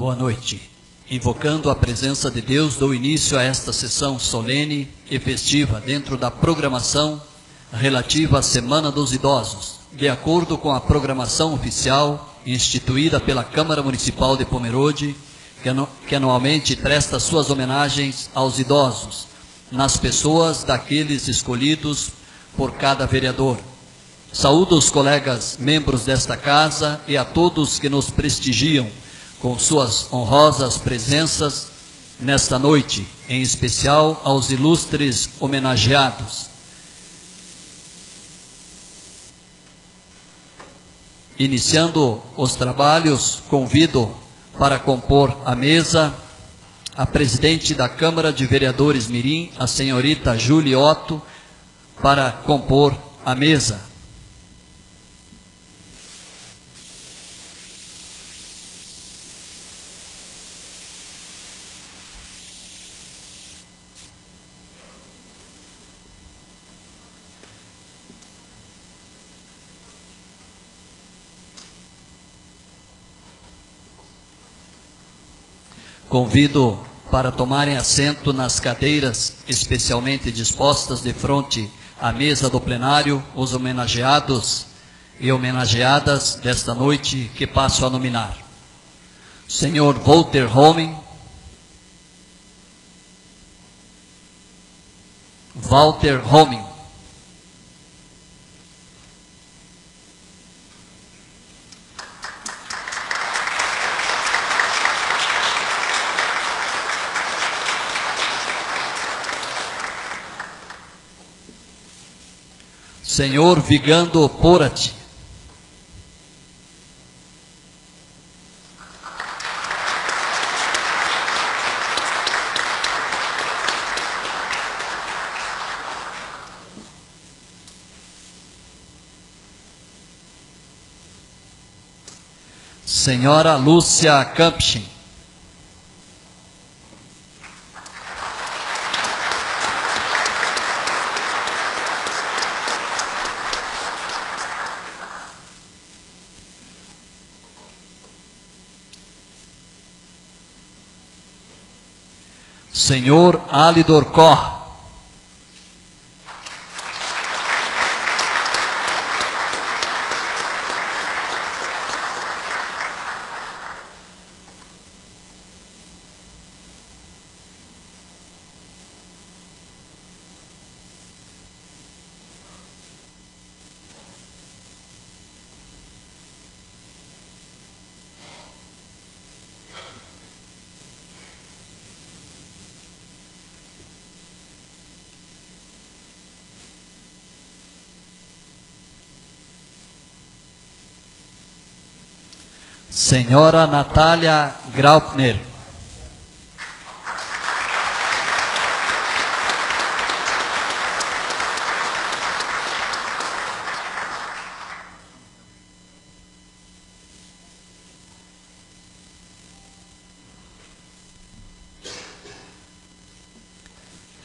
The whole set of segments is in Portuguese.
Boa noite. Invocando a presença de Deus, dou início a esta sessão solene e festiva dentro da programação relativa à Semana dos Idosos, de acordo com a programação oficial instituída pela Câmara Municipal de Pomerode, que anualmente presta suas homenagens aos idosos, nas pessoas daqueles escolhidos por cada vereador. Saúdo os colegas membros desta casa e a todos que nos prestigiam com suas honrosas presenças nesta noite, em especial aos ilustres homenageados. Iniciando os trabalhos, convido para compor a mesa a presidente da Câmara de Vereadores Mirim, a senhorita Júlia Otto, para compor a mesa. Convido para tomarem assento nas cadeiras especialmente dispostas de frente à mesa do plenário os homenageados e homenageadas desta noite que passo a nominar. Senhor Walter Homem, Walter Homem, Senhor Vigando Porati, Senhora Lúcia Campchin, Senhor Alidor Koch, Senhora Natália Graupner,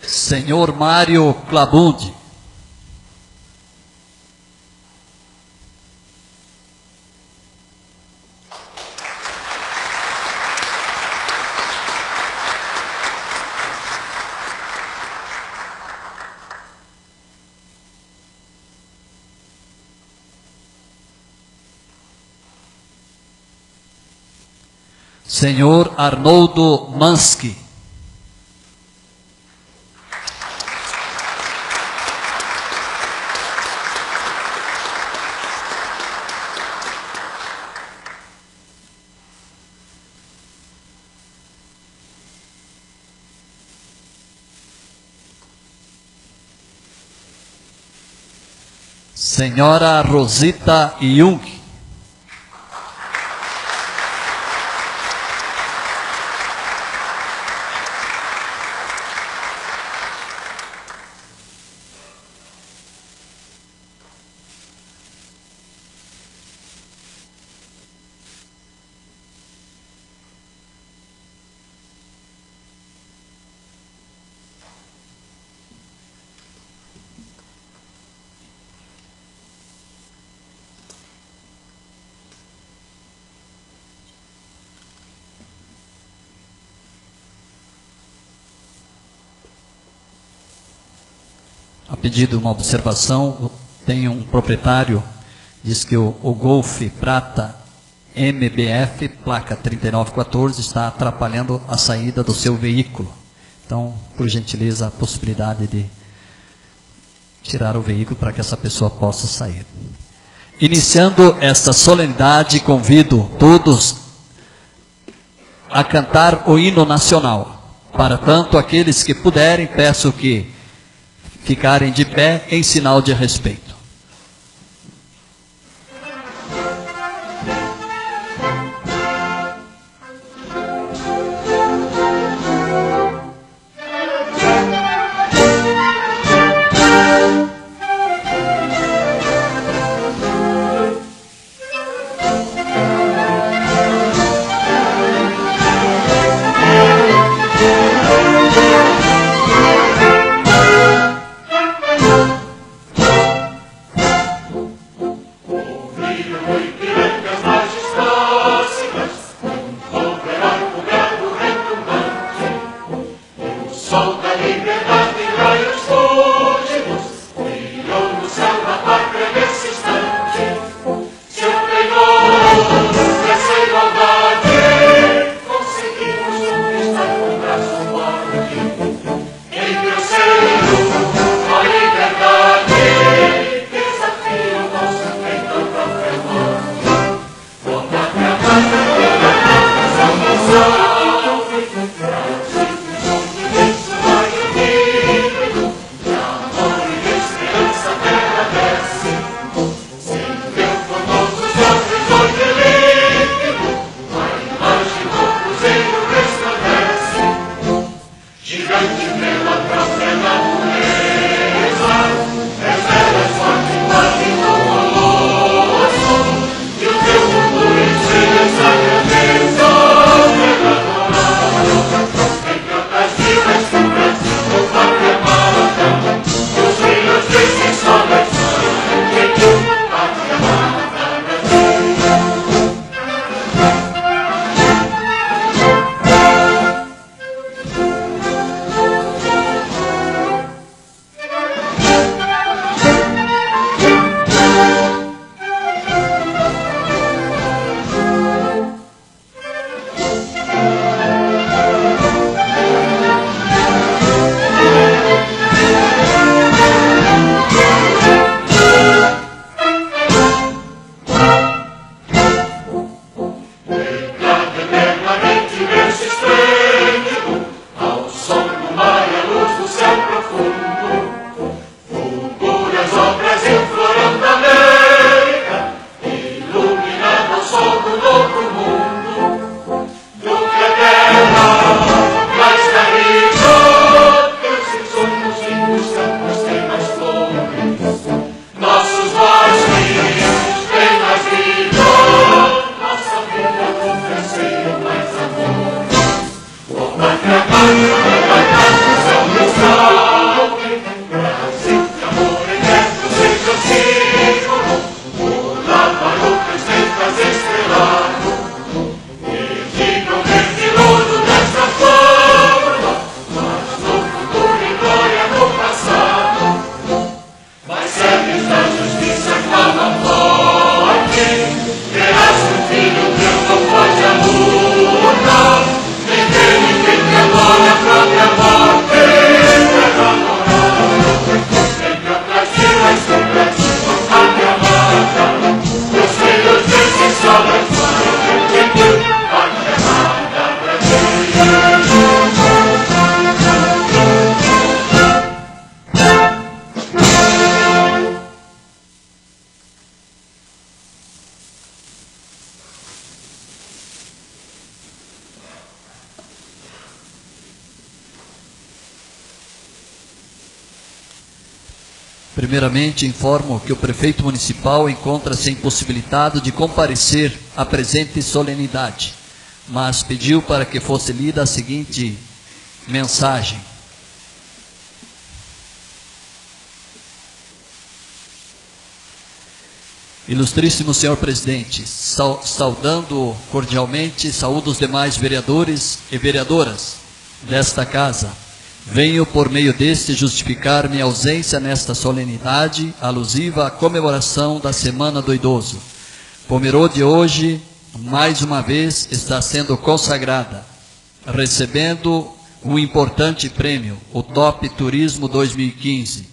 Senhor Mário Clabundi, Senhor Arnoldo Mansky, Senhora Rosita Jung, pedido uma observação. Tem um proprietário, diz que o Golf Prata MBF, placa 3914, está atrapalhando a saída do seu veículo. Então, por gentileza, a possibilidade de tirar o veículo para que essa pessoa possa sair. Iniciando esta solenidade, convido todos a cantar o hino nacional. Para tanto, aqueles que puderem, peço que ficarem de pé em sinal de respeito. Primeiramente, informo que o prefeito municipal encontra-se impossibilitado de comparecer à presente solenidade, mas pediu para que fosse lida a seguinte mensagem. Ilustríssimo senhor presidente, saudando cordialmente, saúdo os demais vereadores e vereadoras desta casa Venho, por meio deste, justificar minha ausência nesta solenidade, alusiva à comemoração da Semana do Idoso. Pomerode hoje, mais uma vez, está sendo consagrada, recebendo um importante prêmio, o Top Turismo 2015.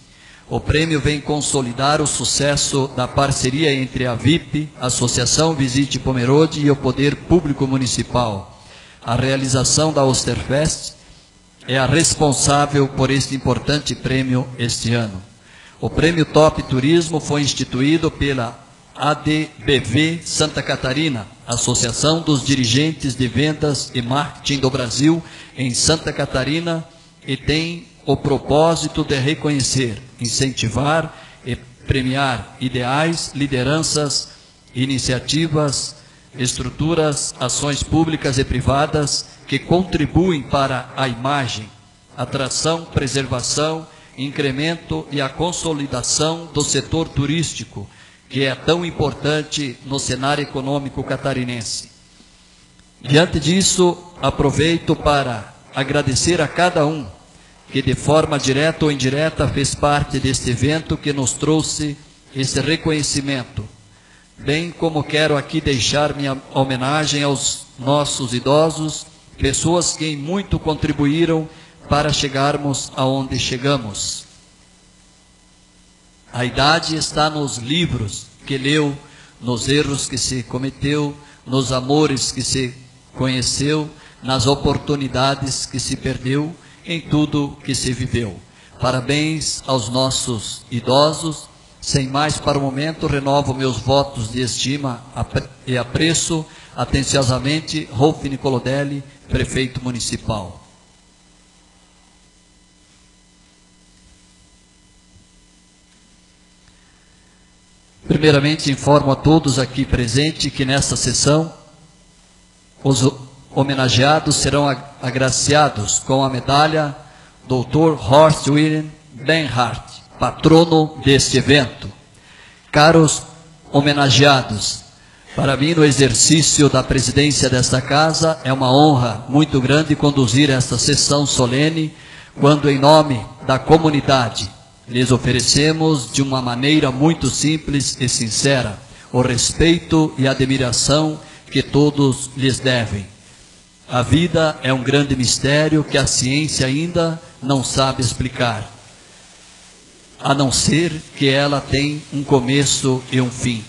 O prêmio vem consolidar o sucesso da parceria entre a VIP, Associação Visite Pomerode, e o Poder Público Municipal. A realização da Osterfest é a responsável por este importante prêmio este ano. O prêmio Top Turismo foi instituído pela ADBV Santa Catarina, Associação dos Dirigentes de Vendas e Marketing do Brasil, em Santa Catarina, e tem o propósito de reconhecer, incentivar e premiar ideais, lideranças, iniciativas, estruturas, ações públicas e privadas que contribuem para a imagem, atração, preservação, incremento e a consolidação do setor turístico, que é tão importante no cenário econômico catarinense. Diante disso, aproveito para agradecer a cada um que de forma direta ou indireta fez parte deste evento que nos trouxe esse reconhecimento, bem como quero aqui deixar minha homenagem aos nossos idosos, pessoas que muito contribuíram para chegarmos aonde chegamos. A idade está nos livros que leu, nos erros que se cometeu, nos amores que se conheceu, nas oportunidades que se perdeu, em tudo que se viveu. Parabéns aos nossos idosos. Sem mais para o momento, renovo meus votos de estima e apreço atenciosamente Rolf Nicolodelli, prefeito municipal. Primeiramente, informo a todos aqui presentes que nesta sessão os homenageados serão agraciados com a medalha Dr. Horst Wilhelm Benhardt, patrono deste evento. Caros homenageados, para mim, no exercício da presidência desta casa, é uma honra muito grande conduzir esta sessão solene, quando em nome da comunidade lhes oferecemos de uma maneira muito simples e sincera o respeito e a admiração que todos lhes devem. A vida é um grande mistério que a ciência ainda não sabe explicar, a não ser que ela tem um começo e um fim.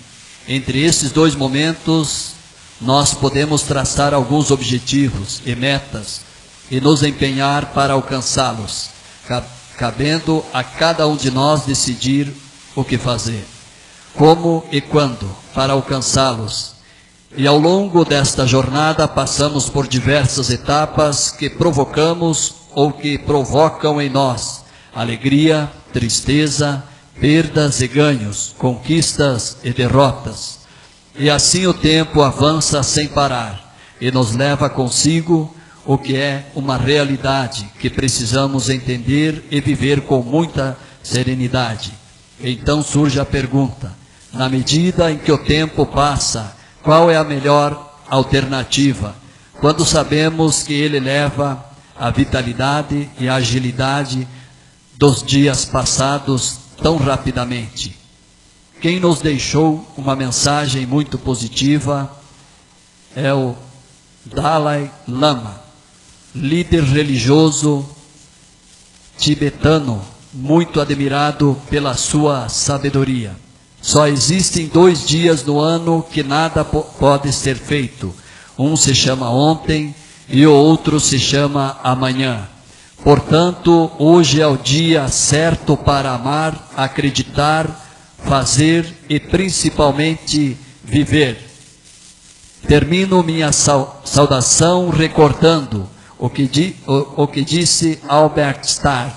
Entre esses dois momentos, nós podemos traçar alguns objetivos e metas e nos empenhar para alcançá-los, cabendo a cada um de nós decidir o que fazer, como e quando para alcançá-los. E ao longo desta jornada passamos por diversas etapas que provocamos ou que provocam em nós alegria, tristeza, perdas e ganhos, conquistas e derrotas. E assim o tempo avança sem parar e nos leva consigo o que é uma realidade que precisamos entender e viver com muita serenidade. Então surge a pergunta: na medida em que o tempo passa, qual é a melhor alternativa, quando sabemos que ele leva a vitalidade e a agilidade dos dias passados tão rapidamente? Quem nos deixou uma mensagem muito positiva é o Dalai Lama, líder religioso tibetano, muito admirado pela sua sabedoria. Só existem 2 dias no ano que nada pode ser feito. Um se chama ontem e o outro se chama amanhã. Portanto, hoje é o dia certo para amar, acreditar, fazer e principalmente viver. Termino minha saudação recordando o que disse Albert Starr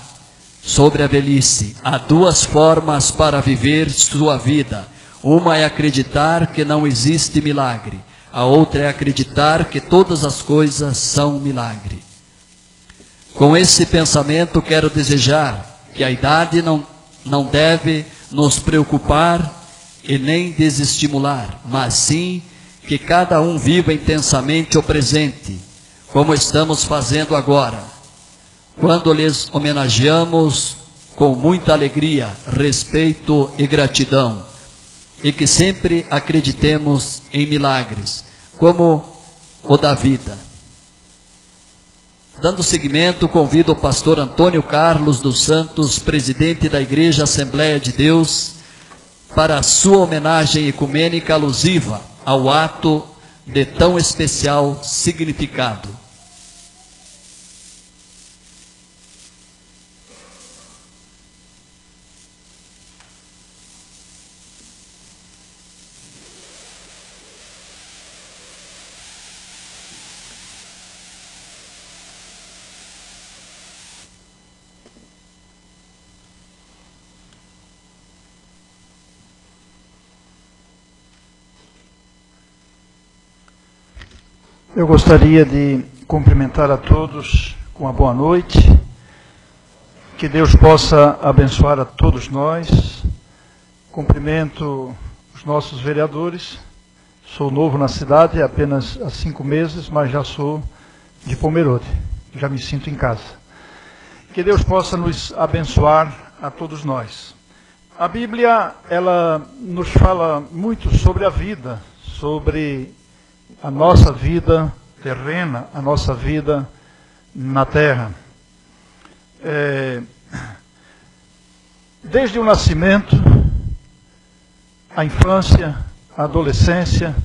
sobre a velhice. Há 2 formas para viver sua vida. Uma é acreditar que não existe milagre. A outra é acreditar que todas as coisas são milagre. Com esse pensamento, quero desejar que a idade não deve nos preocupar e nem desestimular, mas sim que cada um viva intensamente o presente, como estamos fazendo agora. quando lhes homenageamos com muita alegria, respeito e gratidão, e que sempre acreditemos em milagres, como o da vida. Dando seguimento, convido o pastor Antônio Carlos dos Santos, presidente da Igreja Assembleia de Deus, para a sua homenagem ecumênica alusiva ao ato de tão especial significado. Eu gostaria de cumprimentar a todos com uma boa noite, que Deus possa abençoar a todos nós. Cumprimento os nossos vereadores, sou novo na cidade, apenas há 5 meses, mas já sou de Pomerode, já me sinto em casa. Que Deus possa nos abençoar a todos nós. A Bíblia, ela nos fala muito sobre a vida, sobre a nossa vida terrena, a nossa vida na terra. Desde o nascimento, a infância, a adolescência,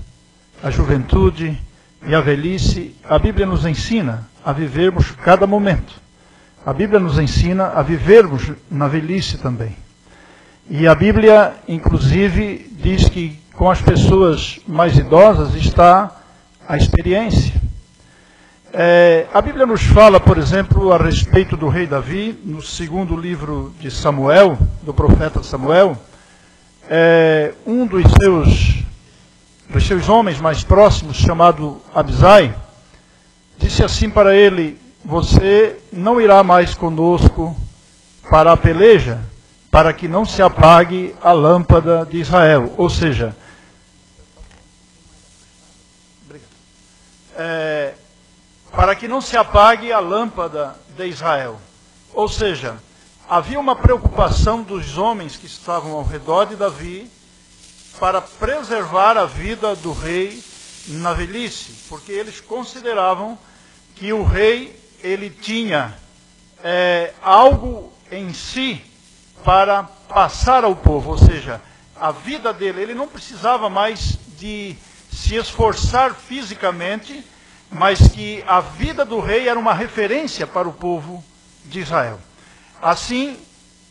a juventude e a velhice, a Bíblia nos ensina a vivermos cada momento. A Bíblia nos ensina a vivermos na velhice também. E a Bíblia, inclusive, diz que com as pessoas mais idosas está a experiência. A Bíblia nos fala, por exemplo, a respeito do rei Davi, no 2º livro de Samuel, do profeta Samuel. Um dos seus homens mais próximos, chamado Abisai, disse assim para ele: você não irá mais conosco para a peleja, para que não se apague a lâmpada de Israel. Ou seja, para que não se apague a lâmpada de Israel. Ou seja, havia uma preocupação dos homens que estavam ao redor de Davi para preservar a vida do rei na velhice, porque eles consideravam que o rei, ele tinha algo em si para passar ao povo, ou seja, a vida dele, ele não precisava mais de se esforçar fisicamente, mas que a vida do rei era uma referência para o povo de Israel. Assim,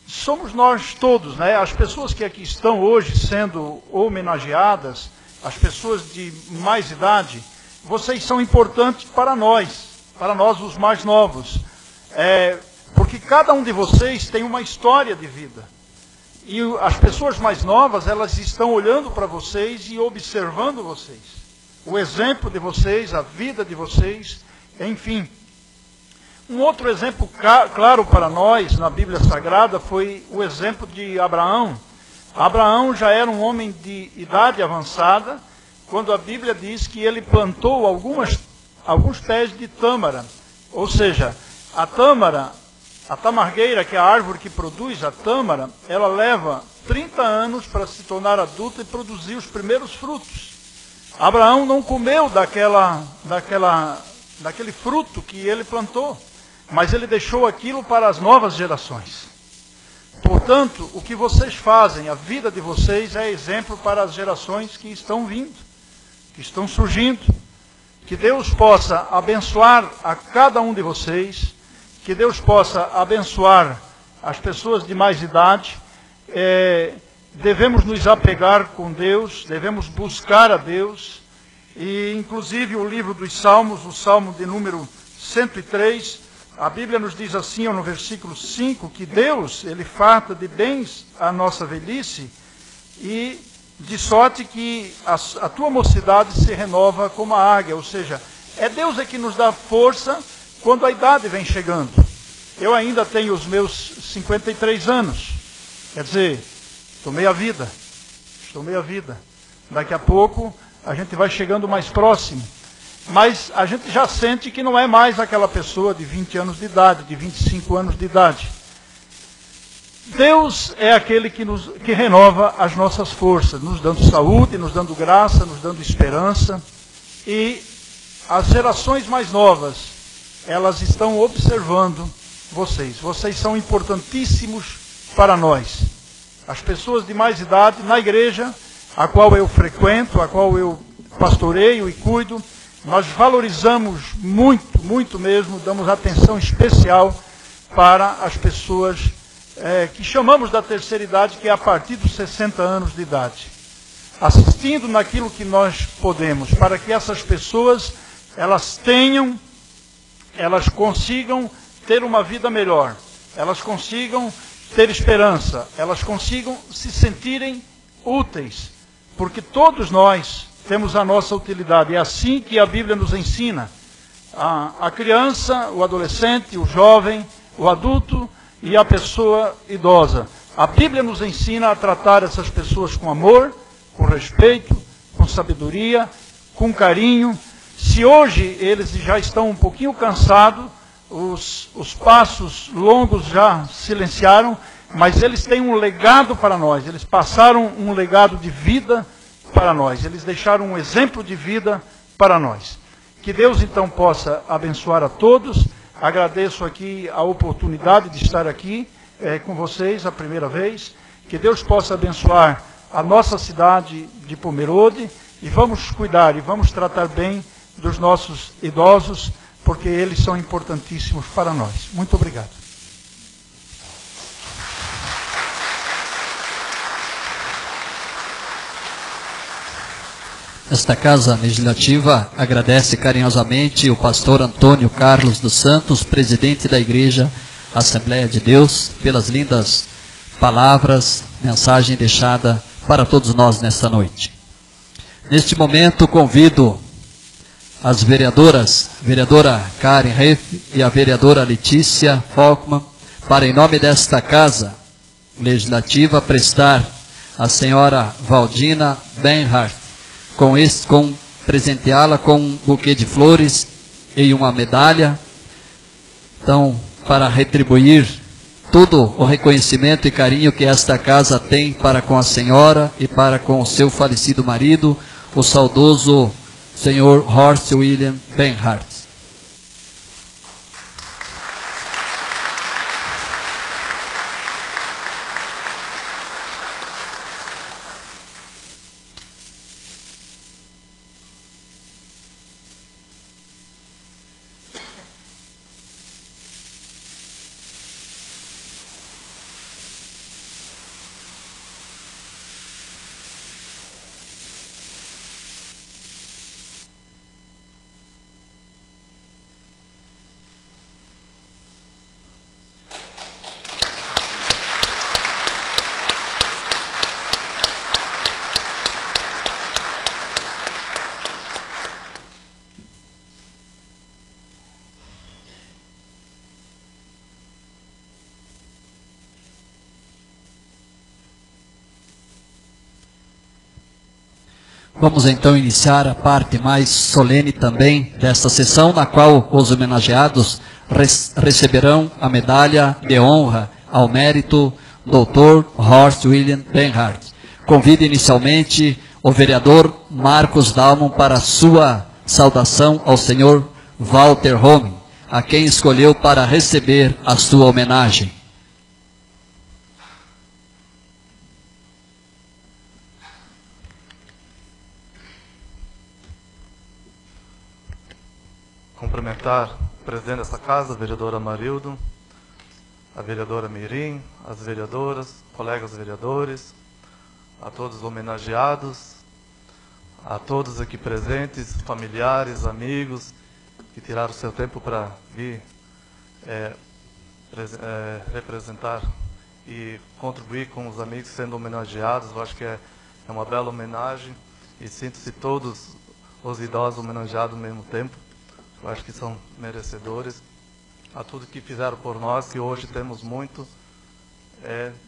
somos nós todos, né? As pessoas que aqui estão hoje sendo homenageadas, as pessoas de mais idade, vocês são importantes para nós os mais novos, porque cada um de vocês tem uma história de vida. E as pessoas mais novas, elas estão olhando para vocês e observando vocês. O exemplo de vocês, a vida de vocês, enfim. Um outro exemplo claro para nós na Bíblia Sagrada foi o exemplo de Abraão. Abraão já era um homem de idade avançada, quando a Bíblia diz que ele plantou alguns pés de tâmara. Ou seja, a tamargueira, que é a árvore que produz a tâmara, ela leva 30 anos para se tornar adulta e produzir os primeiros frutos. Abraão não comeu daquele fruto que ele plantou, mas ele deixou aquilo para as novas gerações. Portanto, o que vocês fazem, a vida de vocês é exemplo para as gerações que estão vindo, que estão surgindo. Que Deus possa abençoar a cada um de vocês, que Deus possa abençoar as pessoas de mais idade. Devemos nos apegar com Deus, devemos buscar a Deus. E inclusive o livro dos Salmos, o Salmo de número 103, a Bíblia nos diz assim, no versículo 5, que Deus, Ele farta de bens a nossa velhice, e de sorte que a tua mocidade se renova como a águia. Ou seja, é Deus que nos dá força quando a idade vem chegando. Eu ainda tenho os meus 53 anos, quer dizer, estou meia vida. Daqui a pouco a gente vai chegando mais próximo. mas a gente já sente que não é mais aquela pessoa de 20 anos de idade, de 25 anos de idade. Deus é aquele que renova as nossas forças, nos dando saúde, nos dando graça, nos dando esperança. E as gerações mais novas, elas estão observando vocês. Vocês são importantíssimos para nós. As pessoas de mais idade na igreja, a qual eu frequento, a qual eu pastoreio e cuido, nós valorizamos muito, muito mesmo, damos atenção especial para as pessoas que chamamos da terceira idade, que é a partir dos 60 anos de idade. Assistindo naquilo que nós podemos, para que essas pessoas, elas consigam ter uma vida melhor, elas consigam ter esperança, elas consigam se sentirem úteis, porque todos nós temos a nossa utilidade. É assim que a Bíblia nos ensina. A criança, o adolescente, o jovem, o adulto e a pessoa idosa. A Bíblia nos ensina a tratar essas pessoas com amor, com respeito, com sabedoria, com carinho. Se hoje eles já estão um pouquinho cansados, os passos longos já silenciaram, mas eles têm um legado para nós. Eles passaram um legado de vida para nós. Eles deixaram um exemplo de vida para nós. Que Deus então possa abençoar a todos. Agradeço aqui a oportunidade de estar aqui com vocês a primeira vez. Que Deus possa abençoar a nossa cidade de Pomerode. E vamos cuidar e vamos tratar bem dos nossos idosos, porque eles são importantíssimos para nós. Muito obrigado. Esta Casa Legislativa agradece carinhosamente o pastor Antônio Carlos dos Santos, presidente da Igreja Assembleia de Deus, pelas lindas palavras, mensagem deixada para todos nós nesta noite. Neste momento, convido as vereadoras, vereadora Karen Reif e a vereadora Letícia Falkman, para, em nome desta Casa Legislativa, prestar à senhora Valdina Benhart, presenteá-la com um buquê de flores e uma medalha. Então, para retribuir todo o reconhecimento e carinho que esta casa tem para com a senhora e para com o seu falecido marido, o saudoso senhor Horst William Benhart. Vamos então iniciar a parte mais solene também desta sessão, na qual os homenageados receberão a medalha de honra ao mérito Dr. Horst William Benhart. Convido inicialmente o vereador Marcos Dalman para sua saudação ao senhor Walter Home, a quem escolheu para receber a sua homenagem. Cumprimentar o presidente dessa casa, a vereadora Marildo, a vereadora Mirim, as vereadoras, colegas vereadores, a todos os homenageados, a todos aqui presentes, familiares, amigos, que tiraram seu tempo para vir representar e contribuir com os amigos sendo homenageados. Eu acho que é uma bela homenagem e sinto-se todos os idosos homenageados ao mesmo tempo. Eu acho que são merecedores a tudo que fizeram por nós, que hoje temos muito,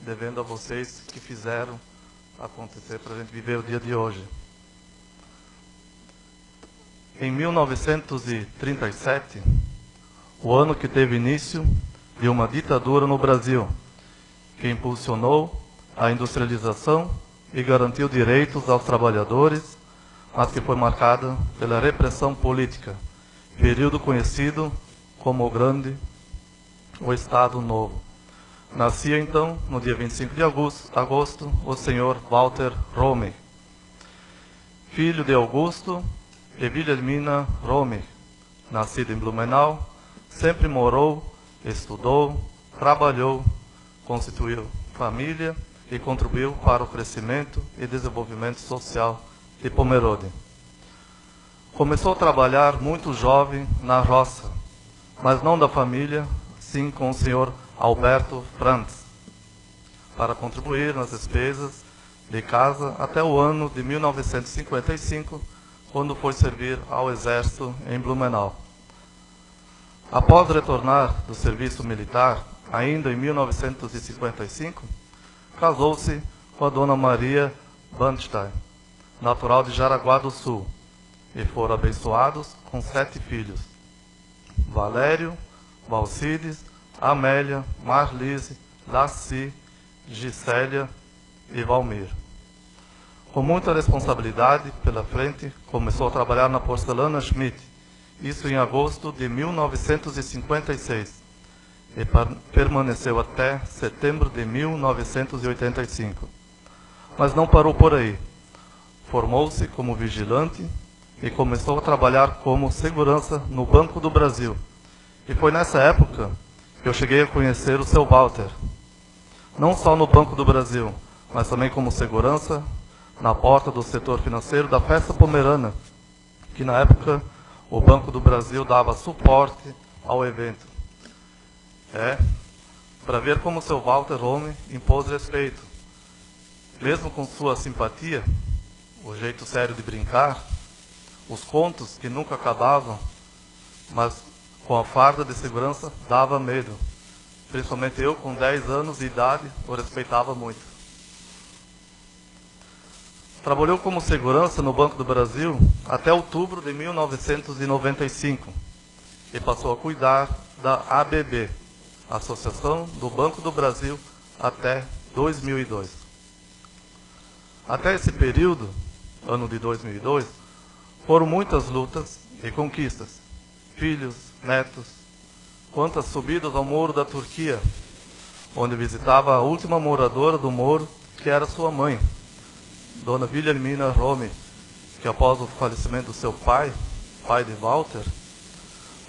devendo a vocês que fizeram acontecer para a gente viver o dia de hoje. Em 1937, o ano que teve início de uma ditadura no Brasil, que impulsionou a industrialização e garantiu direitos aos trabalhadores, mas que foi marcada pela repressão política, período conhecido como o Estado Novo. Nascia então, no dia 25 de agosto, o senhor Walter Rommel, filho de Augusto e Wilhelmina Rommel, nascido em Blumenau, sempre morou, estudou, trabalhou, constituiu família e contribuiu para o crescimento e desenvolvimento social de Pomerode. Começou a trabalhar muito jovem na roça, mas não da família, sim com o senhor Alberto Franz, para contribuir nas despesas de casa até o ano de 1955, quando foi servir ao exército em Blumenau. Após retornar do serviço militar, ainda em 1955, casou-se com a dona Maria Bandstein, natural de Jaraguá do Sul, e foram abençoados com 7 filhos: Valério, Valcides, Amélia, Marlise, Laci, Gisélia e Valmir. Com muita responsabilidade pela frente, começou a trabalhar na Porcelana Schmidt, isso em agosto de 1956, e permaneceu até setembro de 1985. Mas não parou por aí. Formou-se como vigilante e começou a trabalhar como segurança no Banco do Brasil. E foi nessa época que eu cheguei a conhecer o seu Walter. Não só no Banco do Brasil, mas também como segurança na porta do setor financeiro da Festa Pomerana, que na época o Banco do Brasil dava suporte ao evento. Para ver como o seu Walter Rommel impôs respeito. Mesmo com sua simpatia, o jeito sério de brincar, os contos que nunca acabavam, mas com a farda de segurança dava medo. Principalmente eu, com 10 anos de idade, o respeitava muito. Trabalhou como segurança no Banco do Brasil até outubro de 1995 e passou a cuidar da ABB, Associação do Banco do Brasil, até 2002. Até esse período, ano de 2002, foram muitas lutas e conquistas. Filhos, netos, quantas subidas ao Muro da Turquia, onde visitava a última moradora do Muro, que era sua mãe, Dona Wilhelmina Rommel, que após o falecimento do seu pai de Walter,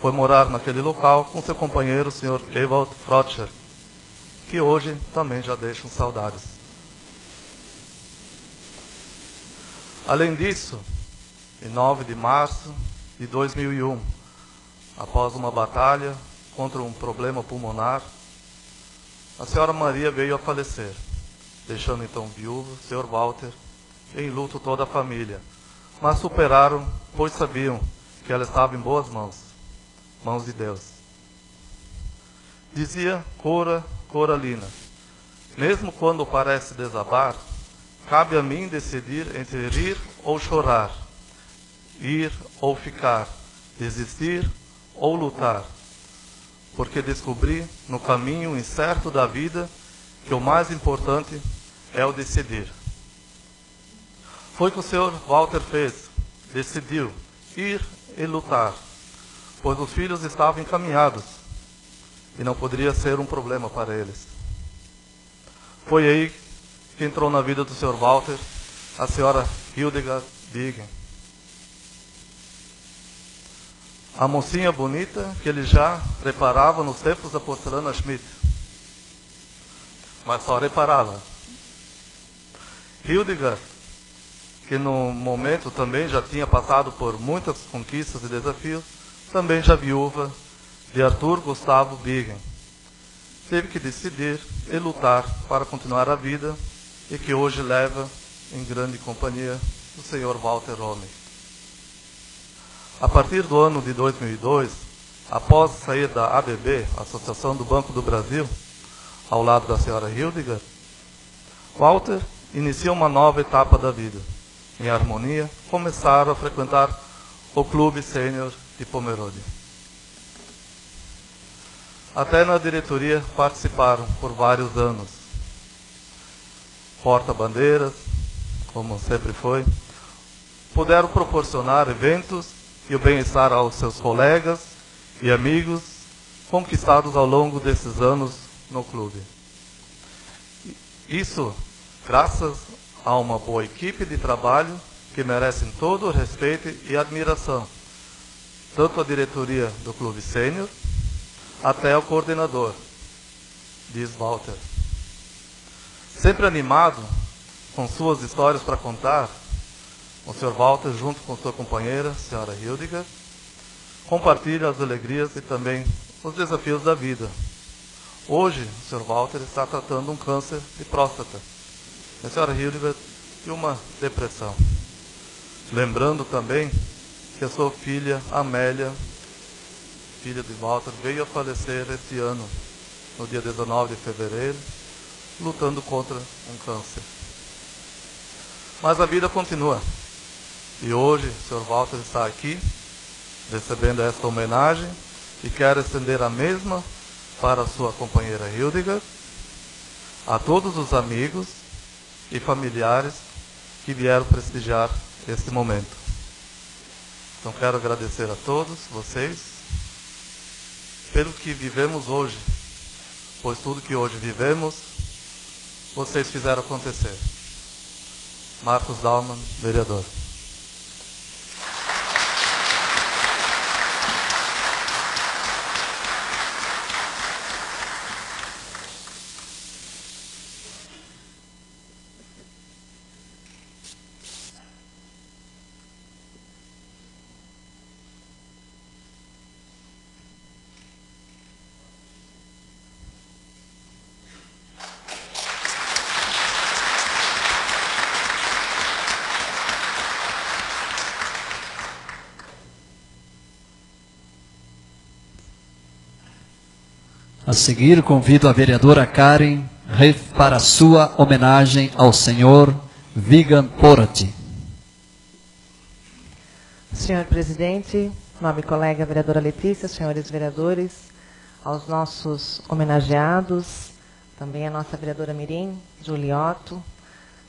foi morar naquele local com seu companheiro, o Sr. Ewald Frotscher, que hoje também já deixam saudades. Além disso, em 9 de março de 2001, após uma batalha contra um problema pulmonar, a senhora Maria veio a falecer, deixando então viúvo o Sr. Walter, em luto toda a família. Mas superaram, pois sabiam que ela estava em boas mãos, mãos de Deus. Dizia Cora Coralina: mesmo quando parece desabar, cabe a mim decidir entre rir ou chorar, ir ou ficar, desistir ou lutar, porque descobri no caminho incerto da vida que o mais importante é o decidir. Foi o que o Sr. Walter fez, decidiu ir e lutar, pois os filhos estavam encaminhados e não poderia ser um problema para eles. Foi aí que entrou na vida do Sr. Walter a senhora Hildegard Bingen, a mocinha bonita que ele já reparava nos tempos da Porcelana Schmidt, mas só reparava. Hildegard, que no momento também já tinha passado por muitas conquistas e desafios, também já viúva de Arthur Gustavo Bingen, teve que decidir e lutar para continuar a vida e que hoje leva em grande companhia do Sr. Walter Rommel. A partir do ano de 2002, após sair da ABB, Associação do Banco do Brasil, ao lado da senhora Hildegard, Walter inicia uma nova etapa da vida. Em harmonia, começaram a frequentar o Clube Sênior de Pomerode. Até na diretoria participaram por vários anos. Porta-bandeiras, como sempre foi. Puderam proporcionar eventos e o bem-estar aos seus colegas e amigos conquistados ao longo desses anos no clube. Isso graças a uma boa equipe de trabalho que merecem todo o respeito e admiração, tanto a diretoria do Clube Sênior até o coordenador, diz Walter. Sempre animado, com suas histórias para contar, o Sr. Walter, junto com sua companheira, a Sra. Hildegard, compartilha as alegrias e também os desafios da vida. Hoje, o Sr. Walter está tratando um câncer de próstata. A Sra. Hildegard e uma depressão. Lembrando também que a sua filha, Amélia, filha de Walter, veio a falecer este ano, no dia 19 de fevereiro, lutando contra um câncer. Mas a vida continua. E hoje o Sr. Walter está aqui, recebendo esta homenagem, e quero estender a mesma para a sua companheira Hildegard, a todos os amigos e familiares que vieram prestigiar este momento. Então quero agradecer a todos vocês pelo que vivemos hoje, pois tudo que hoje vivemos, vocês fizeram acontecer. Marcos Dalman, vereador. A seguir, convido a vereadora Karen Reif para sua homenagem ao senhor Vigan Porati. Senhor presidente, nobre colega vereadora Letícia, senhores vereadores, aos nossos homenageados, também a nossa vereadora Mirim, Juliotto.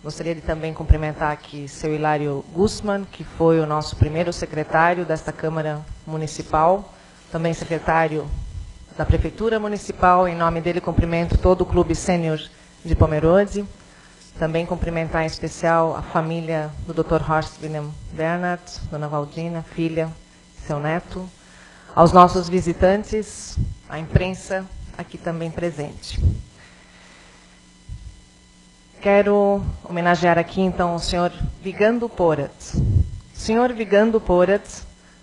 Gostaria de também cumprimentar aqui seu Hilário Guzman, que foi o nosso primeiro secretário desta Câmara Municipal, também secretário da Prefeitura Municipal. Em nome dele, cumprimento todo o Clube Sênior de Pomerode. Também cumprimentar em especial a família do Dr. Horst Wilhelm Bernhard, Dona Valdina, filha e seu neto. Aos nossos visitantes, a imprensa aqui também presente. Quero homenagear aqui, então, o senhor Vigando Porat. O senhor Vigando Porat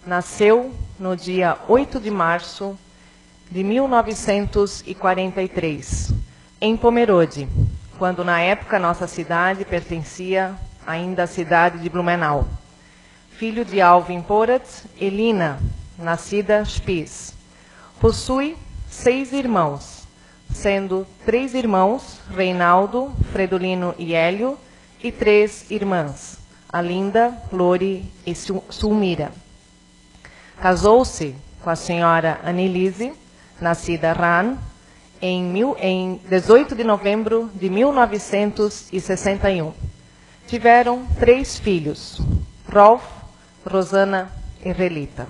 nasceu no dia 8 de março de 1943, em Pomerode, quando na época nossa cidade pertencia ainda à cidade de Blumenau. Filho de Alvin Porat e Lina, nascida Spies. Possui 6 irmãos, sendo 3 irmãos, Reinaldo, Fredolino e Hélio, e 3 irmãs, Alinda, Lori e Sulmira. Casou-se com a senhora Annelise, nascida Rahn, em 18 de novembro de 1961. Tiveram 3 filhos, Rolf, Rosana e Relita.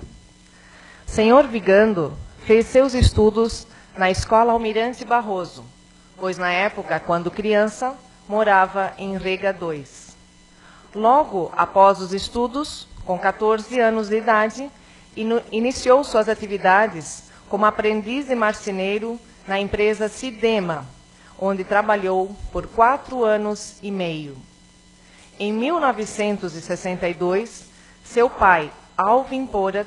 Senhor Vigando fez seus estudos na Escola Almirante Barroso, pois na época, quando criança, morava em Rega 2. Logo após os estudos, com 14 anos de idade, iniciou suas atividades como aprendiz de marceneiro na empresa Sidema, onde trabalhou por 4 anos e meio. Em 1962, seu pai, Alvin Porat,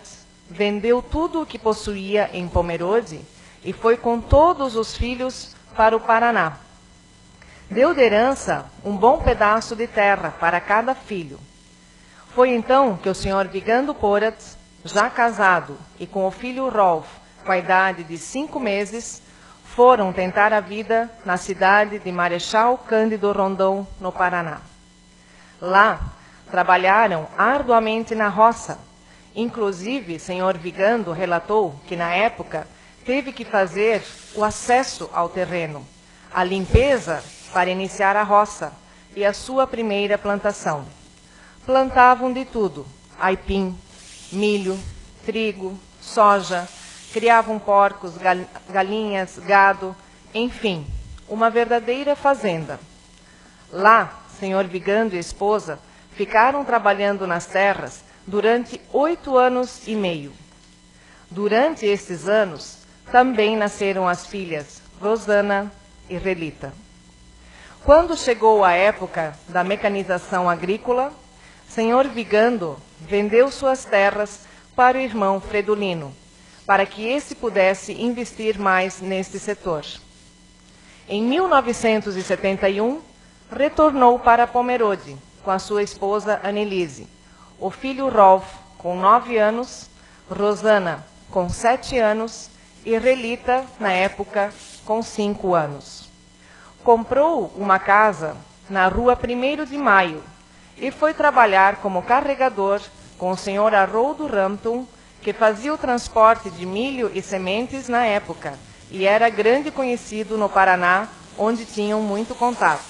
vendeu tudo o que possuía em Pomerode e foi com todos os filhos para o Paraná. Deu de herança um bom pedaço de terra para cada filho. Foi então que o senhor Vigando Porat, já casado e com o filho Rolf, com a idade de 5 meses, foram tentar a vida na cidade de Marechal Cândido Rondon, no Paraná. Lá, trabalharam arduamente na roça, Inclusive, senhor Vigando relatou que, na época, teve que fazer o acesso ao terreno, a limpeza para iniciar a roça e a sua primeira plantação. Plantavam de tudo: aipim, milho, trigo, soja, criavam porcos, galinhas, gado, enfim, uma verdadeira fazenda. Lá, senhor Vigando e esposa ficaram trabalhando nas terras durante 8 anos e meio. Durante estes anos, também nasceram as filhas Rosana e Relita. Quando chegou a época da mecanização agrícola, senhor Vigando vendeu suas terras para o irmão Fredolino, para que esse pudesse investir mais neste setor. Em 1971, retornou para Pomerode com a sua esposa Annelise, o filho Rolf, com 9 anos, Rosana, com 7 anos, e Relita, na época, com 5 anos. Comprou uma casa na rua 1º de Maio e foi trabalhar como carregador com o senhor Haroldo Rampton, que fazia o transporte de milho e sementes na época, e era grande conhecido no Paraná, onde tinham muito contato.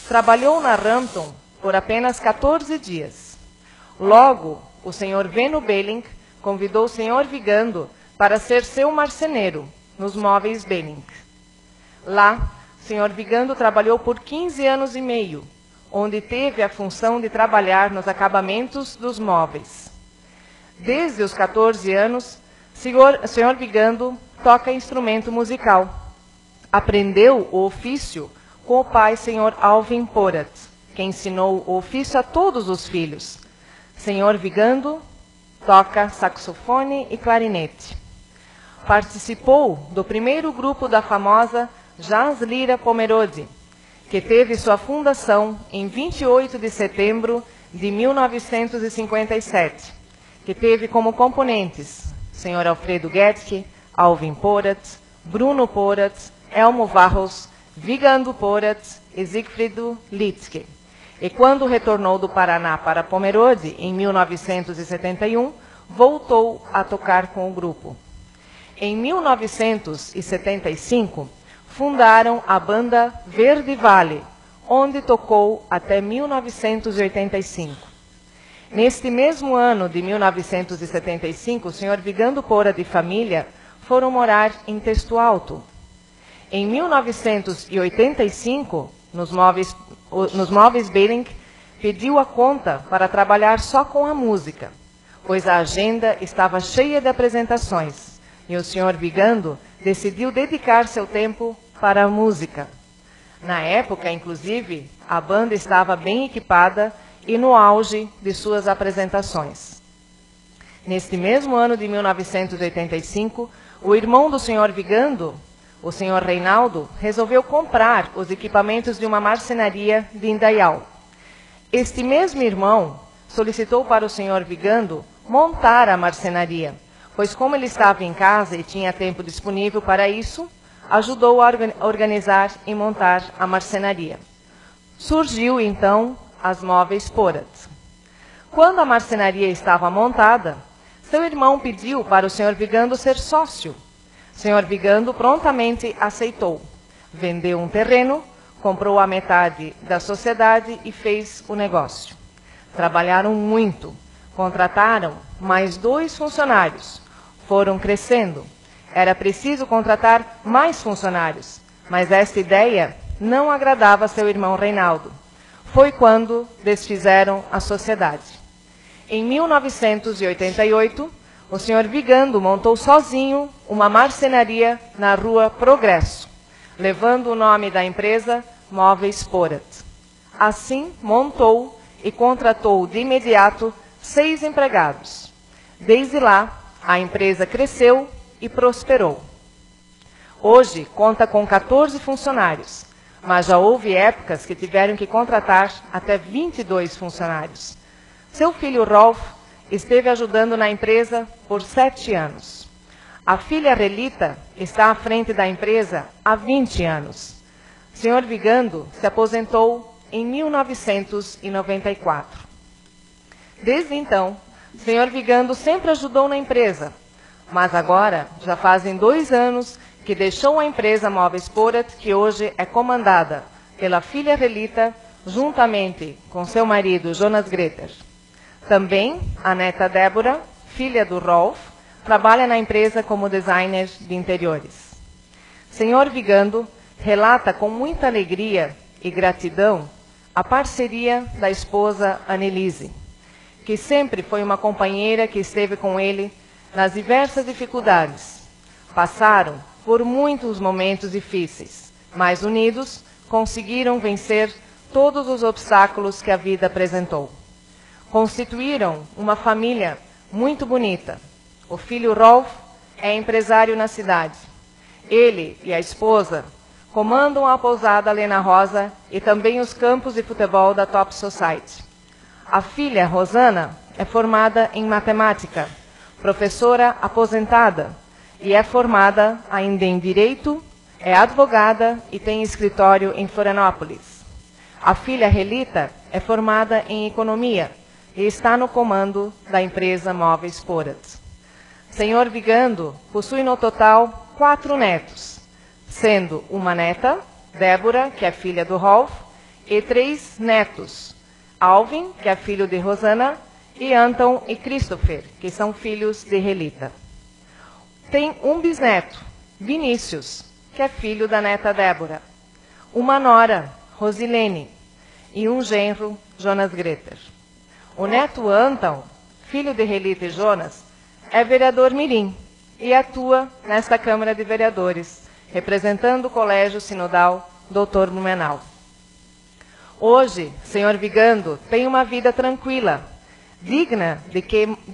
Trabalhou na Rampton por apenas 14 dias. Logo, o senhor Veno Belling convidou o senhor Vigando para ser seu marceneiro nos móveis Belling. Lá, o senhor Vigando trabalhou por 15 anos e meio, onde teve a função de trabalhar nos acabamentos dos móveis. Desde os 14 anos, o senhor Vigando toca instrumento musical. Aprendeu o ofício com o pai, senhor Alvin Porat, que ensinou o ofício a todos os filhos. Senhor Vigando toca saxofone e clarinete. Participou do primeiro grupo da famosa Jazz Lira Pomerode, que teve sua fundação em 28 de setembro de 1957, que teve como componentes Sr. Alfredo Guetke, Alvin Porat, Bruno Porat, Elmo Varros, Vigando Porat e Siegfried Litzke. E quando retornou do Paraná para Pomerode, em 1971, voltou a tocar com o grupo. Em 1975, fundaram a banda Verde Vale, onde tocou até 1985. Neste mesmo ano de 1975, o senhor Vigando Porat e família foram morar em Testo Alto. Em 1985, nos móveis Belling, pediu a conta para trabalhar só com a música, pois a agenda estava cheia de apresentações, e o senhor Vigando decidiu dedicar seu tempo para a música. Na época, inclusive, a banda estava bem equipada e no auge de suas apresentações. Neste mesmo ano de 1985, o irmão do senhor Vigando, o senhor Reinaldo, resolveu comprar os equipamentos de uma marcenaria de Indaial. Este mesmo irmão solicitou para o senhor Vigando montar a marcenaria, pois como ele estava em casa e tinha tempo disponível para isso, ajudou a organizar e montar a marcenaria. Surgiu, então, as Móveis Porat. Quando a marcenaria estava montada, seu irmão pediu para o senhor Vigando ser sócio. O senhor Vigando prontamente aceitou. Vendeu um terreno, comprou a metade da sociedade e fez o negócio. Trabalharam muito, contrataram mais 2 funcionários, foram crescendo. Era preciso contratar mais funcionários, mas esta ideia não agradava seu irmão Reinaldo. Foi quando desfizeram a sociedade. Em 1988, o senhor Vigando montou sozinho uma marcenaria na rua Progresso, levando o nome da empresa Móveis Porat. Assim, montou e contratou de imediato 6 empregados. Desde lá, a empresa cresceu e prosperou. Hoje, conta com 14 funcionários, mas já houve épocas que tiveram que contratar até 22 funcionários. Seu filho Rolf esteve ajudando na empresa por 7 anos. A filha Relita está à frente da empresa há 20 anos. O senhor Vigando se aposentou em 1994. Desde então, Senhor Vigando sempre ajudou na empresa, mas agora já fazem 2 anos que deixou a empresa Móveis Porat, que hoje é comandada pela filha Relita, juntamente com seu marido Jonas Greter. Também a neta Débora, filha do Rolf, trabalha na empresa como designer de interiores. Senhor Vigando relata com muita alegria e gratidão a parceria da esposa Annelise, que sempre foi uma companheira que esteve com ele nas diversas dificuldades. Passaram por muitos momentos difíceis, mas unidos conseguiram vencer todos os obstáculos que a vida apresentou. Constituíram uma família muito bonita. O filho Rolf é empresário na cidade. Ele e a esposa comandam a pousada Lena Rosa e também os campos de futebol da Top Society. A filha Rosana é formada em matemática, professora aposentada, e é formada ainda em Direito, é advogada e tem escritório em Florianópolis. A filha Relita é formada em Economia e está no comando da empresa Móveis Porat. Senhor Vigando possui no total 4 netos, sendo uma neta, Débora, que é filha do Rolf, e 3 netos, Alvin, que é filho de Rosana, e Anton e Christopher, que são filhos de Relita. Tem um bisneto, Vinícius, que é filho da neta Débora, uma nora, Rosilene, e um genro, Jonas Greter. O neto Anton, filho de Relita e Jonas, é vereador mirim e atua nesta Câmara de Vereadores, representando o Colégio Sinodal Dr. Blumenau. Hoje, Senhor Vigando tem uma vida tranquila, digna de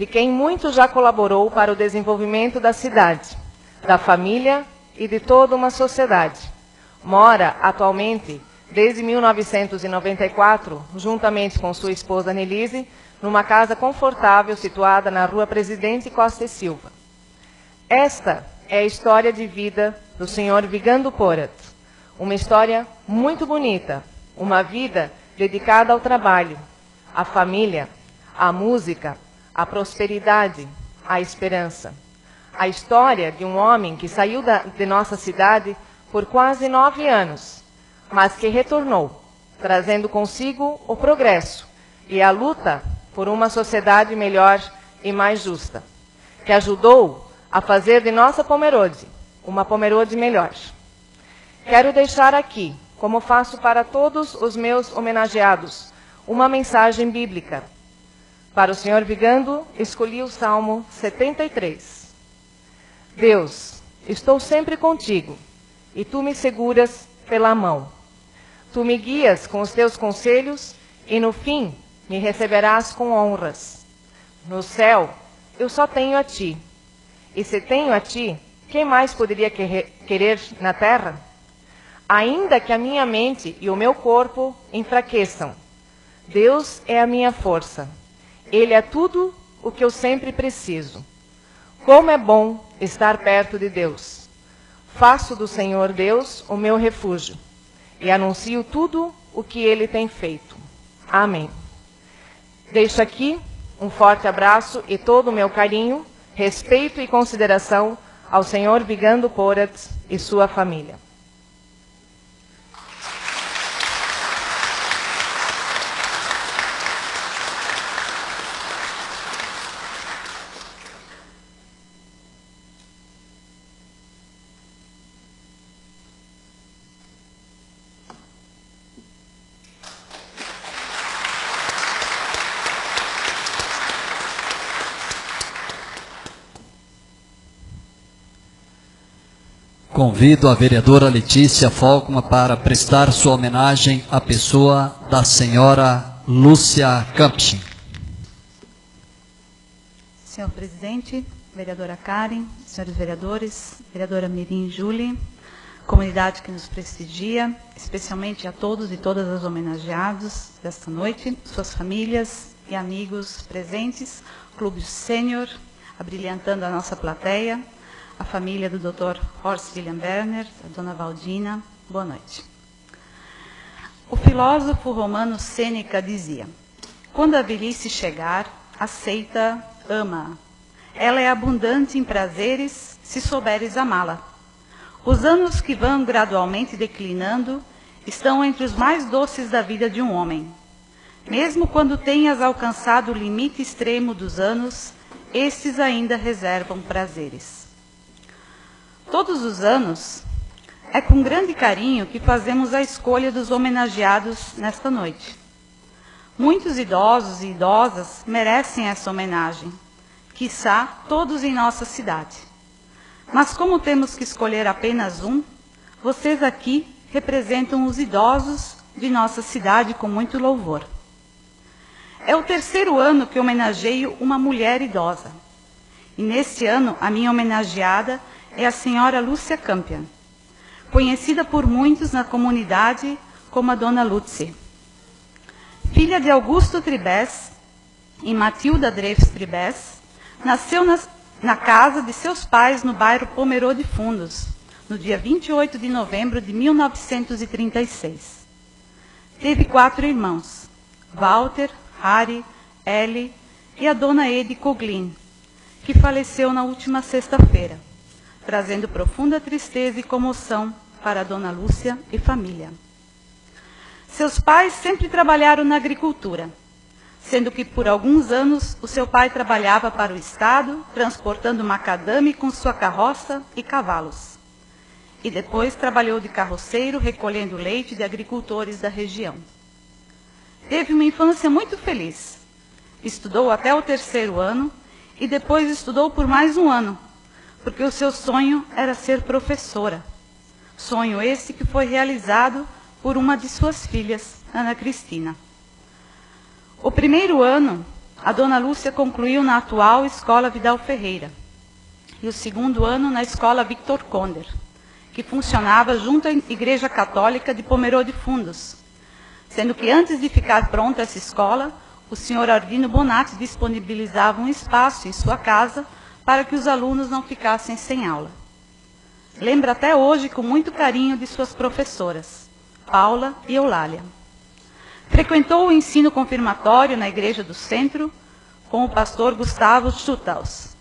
quem muito já colaborou para o desenvolvimento da cidade, da família e de toda uma sociedade. Mora atualmente, desde 1994, juntamente com sua esposa Annelise, numa casa confortável situada na Rua Presidente Costa e Silva. Esta é a história de vida do Senhor Vigando Porat. Uma história muito bonita, uma vida dedicada ao trabalho, à família, à música, à prosperidade, à esperança. A história de um homem que saiu de nossa cidade por quase 9 anos, mas que retornou, trazendo consigo o progresso e a luta por uma sociedade melhor e mais justa, que ajudou a fazer de nossa Pomerode uma Pomerode melhor. Quero deixar aqui, como faço para todos os meus homenageados, uma mensagem bíblica. Para o Senhor Vigando, escolhi o Salmo 73. Deus, estou sempre contigo, e tu me seguras pela mão. Tu me guias com os teus conselhos, e no fim me receberás com honras. No céu, eu só tenho a ti. E se tenho a ti, quem mais poderia querer na terra? Ainda que a minha mente e o meu corpo enfraqueçam, Deus é a minha força. Ele é tudo o que eu sempre preciso. Como é bom estar perto de Deus. Faço do Senhor Deus o meu refúgio e anuncio tudo o que Ele tem feito. Amém. Deixo aqui um forte abraço e todo o meu carinho, respeito e consideração ao Senhor Vigando Porat e sua família. Convido a vereadora Letícia Falkman para prestar sua homenagem à pessoa da senhora Lúcia Campchin. Senhor presidente, vereadora Karen, senhores vereadores, vereadora Mirim Julie, comunidade que nos prestigia, especialmente a todos e todas as homenageados desta noite, suas famílias e amigos presentes, Clube Sênior, abrilhantando a nossa plateia, a família do Dr. Horst William Berner, a dona Valdina, boa noite. O filósofo romano Sêneca dizia: quando a velhice chegar, aceita, ama. Ela é abundante em prazeres, se souberes amá-la. Os anos que vão gradualmente declinando estão entre os mais doces da vida de um homem. Mesmo quando tenhas alcançado o limite extremo dos anos, estes ainda reservam prazeres. Todos os anos, é com grande carinho que fazemos a escolha dos homenageados nesta noite. Muitos idosos e idosas merecem essa homenagem, quiçá todos em nossa cidade. Mas como temos que escolher apenas um, vocês aqui representam os idosos de nossa cidade com muito louvor. É o terceiro ano que homenageio uma mulher idosa. E neste ano, a minha homenageada é a senhora Lúcia Campion, conhecida por muitos na comunidade como a Dona Lúcia. Filha de Augusto Tribes e Matilda Dreyfus Tribes, nasceu na casa de seus pais no bairro Pomerô de Fundos, no dia 28 de novembro de 1936. Teve 4 irmãos, Walter, Harry, Ellie e a Dona Ede Coglin, que faleceu na última sexta-feira, trazendo profunda tristeza e comoção para a Dona Lúcia e família. Seus pais sempre trabalharam na agricultura, sendo que por alguns anos o seu pai trabalhava para o Estado, transportando macadame com sua carroça e cavalos. E depois trabalhou de carroceiro, recolhendo leite de agricultores da região. Teve uma infância muito feliz. Estudou até o 3º ano e depois estudou por mais um ano, porque o seu sonho era ser professora. Sonho esse que foi realizado por uma de suas filhas, Ana Cristina. O 1º ano, a Dona Lúcia concluiu na atual Escola Vidal Ferreira, e o 2º ano na Escola Victor Conder, que funcionava junto à Igreja Católica de Pomerô de Fundos, sendo que antes de ficar pronta essa escola, o senhor Ardino Bonatti disponibilizava um espaço em sua casa para que os alunos não ficassem sem aula. Lembra até hoje com muito carinho de suas professoras, Paula e Eulália. Frequentou o ensino confirmatório na Igreja do Centro com o pastor Gustavo Schuthaus.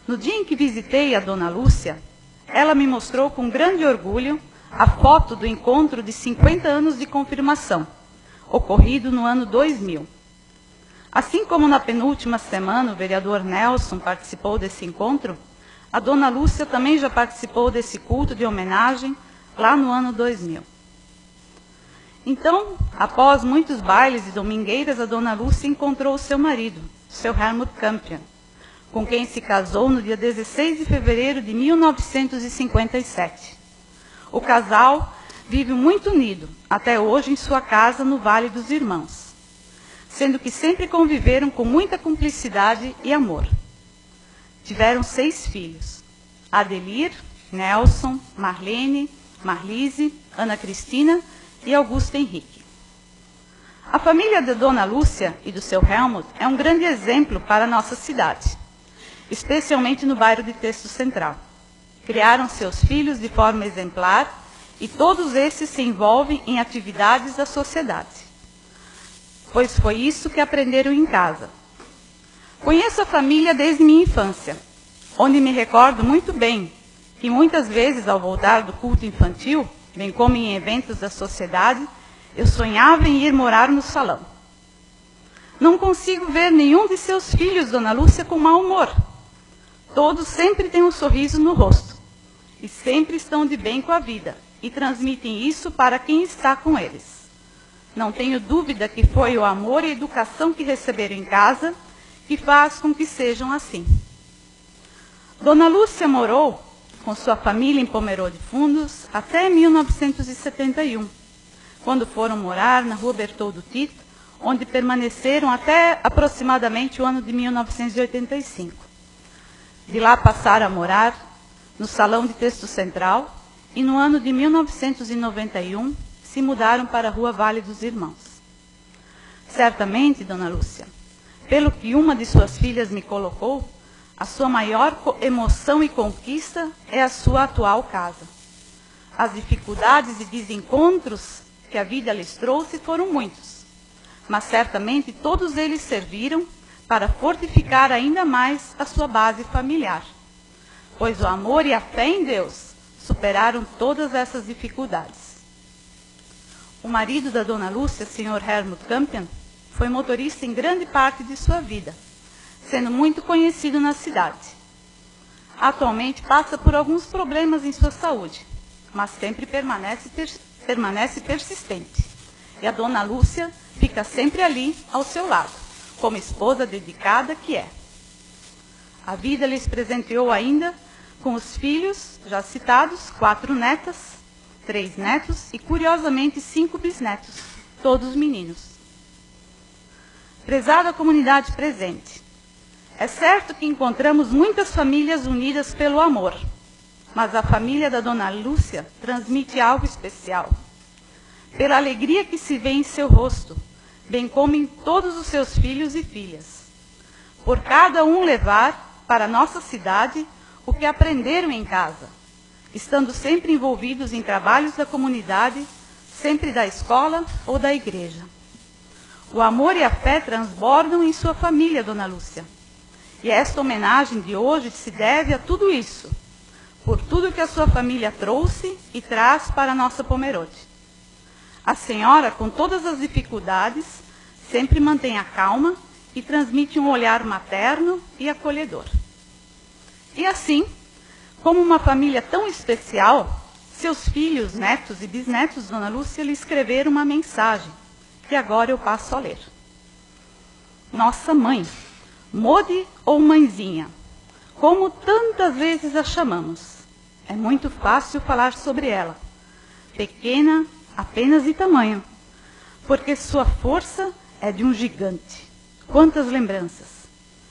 No dia em que visitei a Dona Lúcia, ela me mostrou com grande orgulho a foto do encontro de 50 anos de confirmação, ocorrido no ano 2000. Assim como na penúltima semana o vereador Nelson participou desse encontro, a Dona Lúcia também já participou desse culto de homenagem lá no ano 2000. Então, após muitos bailes e domingueiras, a Dona Lúcia encontrou o seu marido, seu Helmut Campion, com quem se casou no dia 16 de fevereiro de 1957. O casal vive muito unido, até hoje, em sua casa no Vale dos Irmãos, sendo que sempre conviveram com muita cumplicidade e amor. Tiveram 6 filhos: Adelir, Nelson, Marlene, Marlise, Ana Cristina e Augusto Henrique. A família da Dona Lúcia e do seu Helmut é um grande exemplo para a nossa cidade, especialmente no bairro de Texto Central. Criaram seus filhos de forma exemplar e todos esses se envolvem em atividades da sociedade, pois foi isso que aprenderam em casa. Conheço a família desde minha infância, onde me recordo muito bem que muitas vezes, ao voltar do culto infantil, bem como em eventos da sociedade, eu sonhava em ir morar no salão. Não consigo ver nenhum de seus filhos, Dona Lúcia, com mau humor. Todos sempre têm um sorriso no rosto e sempre estão de bem com a vida e transmitem isso para quem está com eles. Não tenho dúvida que foi o amor e a educação que receberam em casa que faz com que sejam assim. Dona Lúcia morou com sua família em Pomerô de Fundos até 1971, quando foram morar na Rua Bertoldo Tito, onde permaneceram até aproximadamente o ano de 1985. De lá passaram a morar no Salão de Texto Central e no ano de 1991 se mudaram para a Rua Vale dos Irmãos. Certamente, Dona Lúcia, pelo que uma de suas filhas me colocou, a sua maior emoção e conquista é a sua atual casa. As dificuldades e desencontros que a vida lhes trouxe foram muitos, mas certamente todos eles serviram para fortificar ainda mais a sua base familiar, pois o amor e a fé em Deus superaram todas essas dificuldades. O marido da dona Lúcia, Sr. Helmut Campion, foi motorista em grande parte de sua vida, sendo muito conhecido na cidade. Atualmente passa por alguns problemas em sua saúde, mas sempre permanece persistente. E a dona Lúcia fica sempre ali ao seu lado, como esposa dedicada que é. A vida lhes presenteou ainda com os filhos já citados, 4 netas, 3 netos e, curiosamente, 5 bisnetos, todos meninos. Prezada comunidade presente, é certo que encontramos muitas famílias unidas pelo amor, mas a família da dona Lúcia transmite algo especial. Pela alegria que se vê em seu rosto, bem como em todos os seus filhos e filhas. Por cada um levar para a nossa cidade o que aprenderam em casa, estando sempre envolvidos em trabalhos da comunidade, sempre da escola ou da igreja. O amor e a fé transbordam em sua família, dona Lúcia. E esta homenagem de hoje se deve a tudo isso, por tudo que a sua família trouxe e traz para a nossa Pomerode. A senhora, com todas as dificuldades, sempre mantém a calma e transmite um olhar materno e acolhedor. E assim, como uma família tão especial, seus filhos, netos e bisnetos, dona Lúcia, lhe escreveram uma mensagem, que agora eu passo a ler. Nossa mãe, Modi ou mãezinha, como tantas vezes a chamamos, é muito fácil falar sobre ela, pequena apenas de tamanho, porque sua força é de um gigante. Quantas lembranças,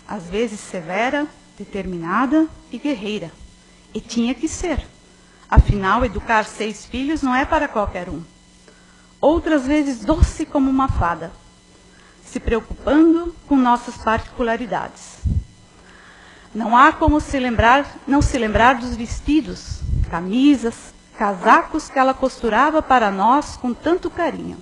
às vezes severa, determinada e guerreira. E tinha que ser. Afinal, educar 6 filhos não é para qualquer um. Outras vezes doce como uma fada, se preocupando com nossas particularidades. Não há como não se lembrar dos vestidos, camisas, casacos que ela costurava para nós com tanto carinho.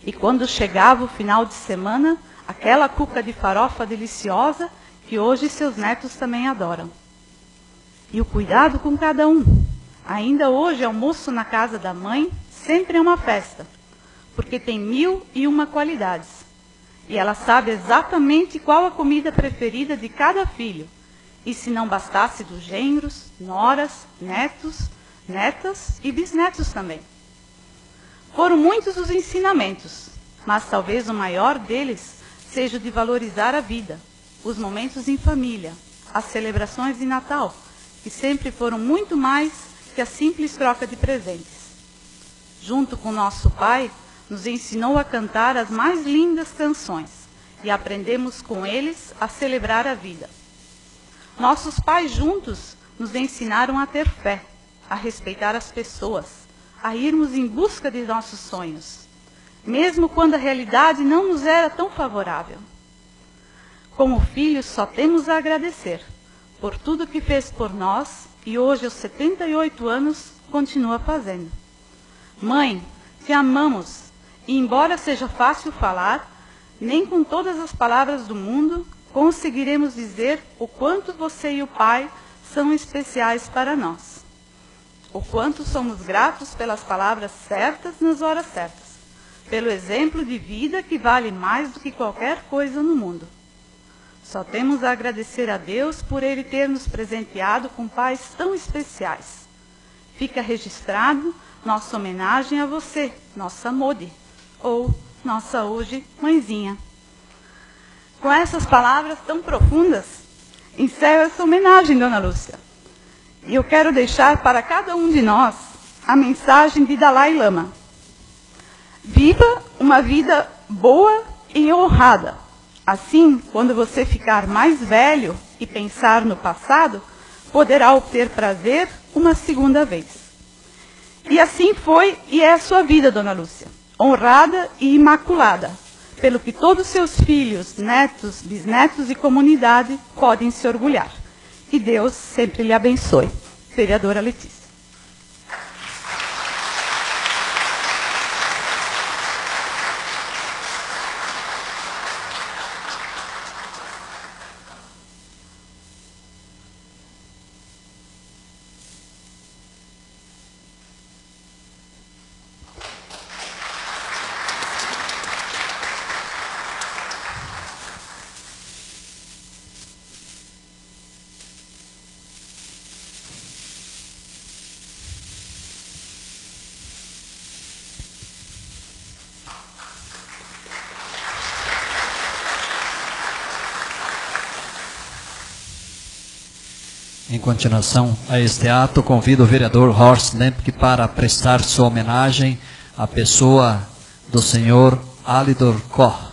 E quando chegava o final de semana, aquela cuca de farofa deliciosa que hoje seus netos também adoram. E o cuidado com cada um. Ainda hoje, almoço na casa da mãe sempre é uma festa, porque tem 1001 qualidades. E ela sabe exatamente qual a comida preferida de cada filho. E se não bastasse dos genros, noras, netos, netas e bisnetos também. Foram muitos os ensinamentos, mas talvez o maior deles seja o de valorizar a vida, os momentos em família, as celebrações de Natal, que sempre foram muito mais que a simples troca de presentes. Junto com nosso pai, nos ensinou a cantar as mais lindas canções e aprendemos com eles a celebrar a vida. Nossos pais juntos nos ensinaram a ter fé, a respeitar as pessoas, a irmos em busca de nossos sonhos, mesmo quando a realidade não nos era tão favorável. Como filhos, só temos a agradecer por tudo que fez por nós e hoje, aos 78 anos, continua fazendo. Mãe, te amamos e, embora seja fácil falar, nem com todas as palavras do mundo conseguiremos dizer o quanto você e o pai são especiais para nós. O quanto somos gratos pelas palavras certas nas horas certas, pelo exemplo de vida que vale mais do que qualquer coisa no mundo. Só temos a agradecer a Deus por Ele ter nos presenteado com pais tão especiais. Fica registrado nossa homenagem a você, nossa Modi, ou nossa hoje mãezinha. Com essas palavras tão profundas, encerro essa homenagem, dona Lúcia. E eu quero deixar para cada um de nós a mensagem de Dalai Lama. Viva uma vida boa e honrada. Assim, quando você ficar mais velho e pensar no passado, poderá obter prazer uma segunda vez. E assim foi e é a sua vida, dona Lúcia, honrada e imaculada, pelo que todos seus filhos, netos, bisnetos e comunidade podem se orgulhar. Que Deus sempre lhe abençoe. Vereadora Letícia. Em continuação a este ato, convido o vereador Horst Lemke para prestar sua homenagem à pessoa do senhor Alidor Koch.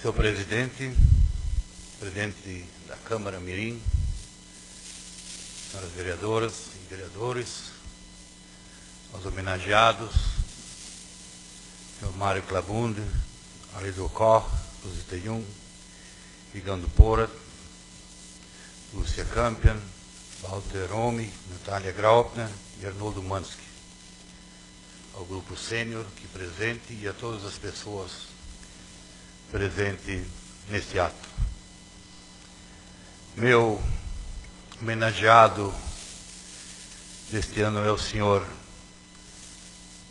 Senhor presidente, presidente da Câmara Mirim, senhoras vereadoras e vereadores, aos homenageados, senhor Mário Klabund, Alidor Koch, Rosita Jung, Vigando Porat, Lúcia Campion, Walter Romy, Natália Graupner e Arnoldo Mansky, ao grupo sênior aqui presente e a todas as pessoas presentes neste ato. Meu homenageado deste ano é o senhor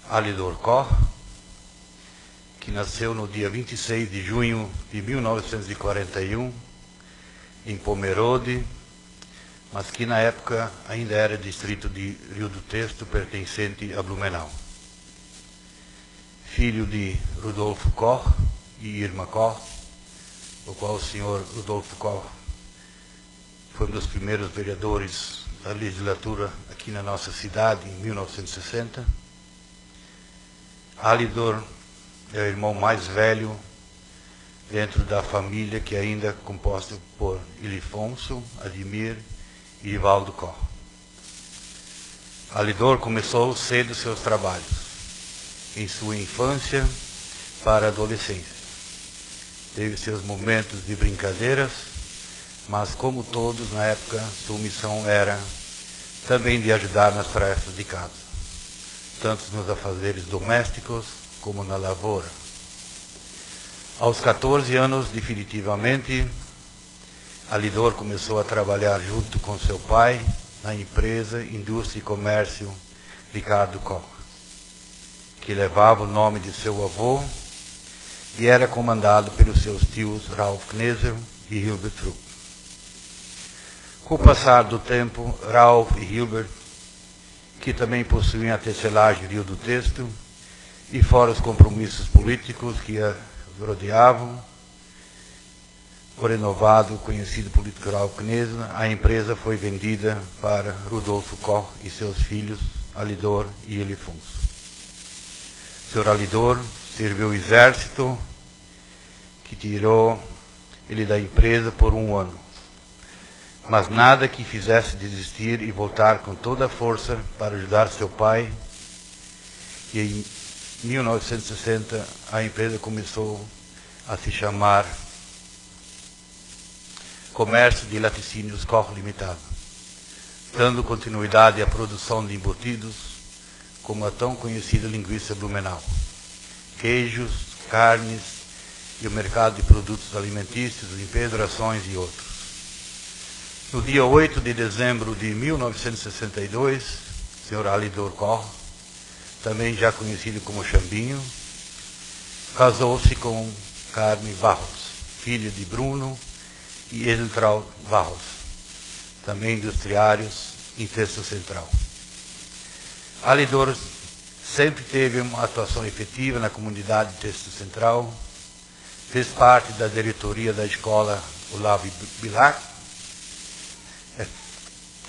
Alidor Koch, que nasceu no dia 26 de junho de 1941, em Pomerode, mas que na época ainda era distrito de Rio do Testo, pertencente a Blumenau. Filho de Rudolfo Koch e Irma Koch, o qual o senhor Rudolfo Koch foi um dos primeiros vereadores da legislatura aqui na nossa cidade, em 1960. Alidor é o irmão mais velho dentro da família, que ainda é composta por Ilifonso, Admir e Ivaldo Koch. Alidor começou cedo seus trabalhos, em sua infância para a adolescência. Teve seus momentos de brincadeiras, mas como todos na época, sua missão era também de ajudar nas tarefas de casa, tanto nos afazeres domésticos como na lavoura. Aos 14 anos, definitivamente, Alidor começou a trabalhar junto com seu pai na empresa Indústria e Comércio Ricardo Koch, que levava o nome de seu avô e era comandado pelos seus tios Ralph Kneser e Hilbert Rupp. Com o passar do tempo, Ralph e Hilbert, que também possuíam a tecelagem Rio do Testo, e fora os compromissos políticos que a rodeavam, o renovado conhecido político Ralph Kneser, a empresa foi vendida para Rudolfo Koch e seus filhos, Alidor e Ilifonso. Sr. Alidor serviu o exército, que tirou ele da empresa por 1 ano. Mas nada que fizesse desistir e voltar com toda a força para ajudar seu pai. E em 1960 a empresa começou a se chamar Comércio de Laticínios Koch Limitado, dando continuidade à produção de embutidos, como a tão conhecida linguiça Blumenau, queijos, carnes e o mercado de produtos alimentícios, limpeza, rações e outros. No dia 8 de dezembro de 1962, o Sr. Alidor Koch, também já conhecido como Chambinho, casou-se com Carme Barros, filha de Bruno e Edeltraud Barros, também industriários em Testo Central. Alidor sempre teve uma atuação efetiva na comunidade de Testo Central, fez parte da diretoria da escola Olavo Bilac,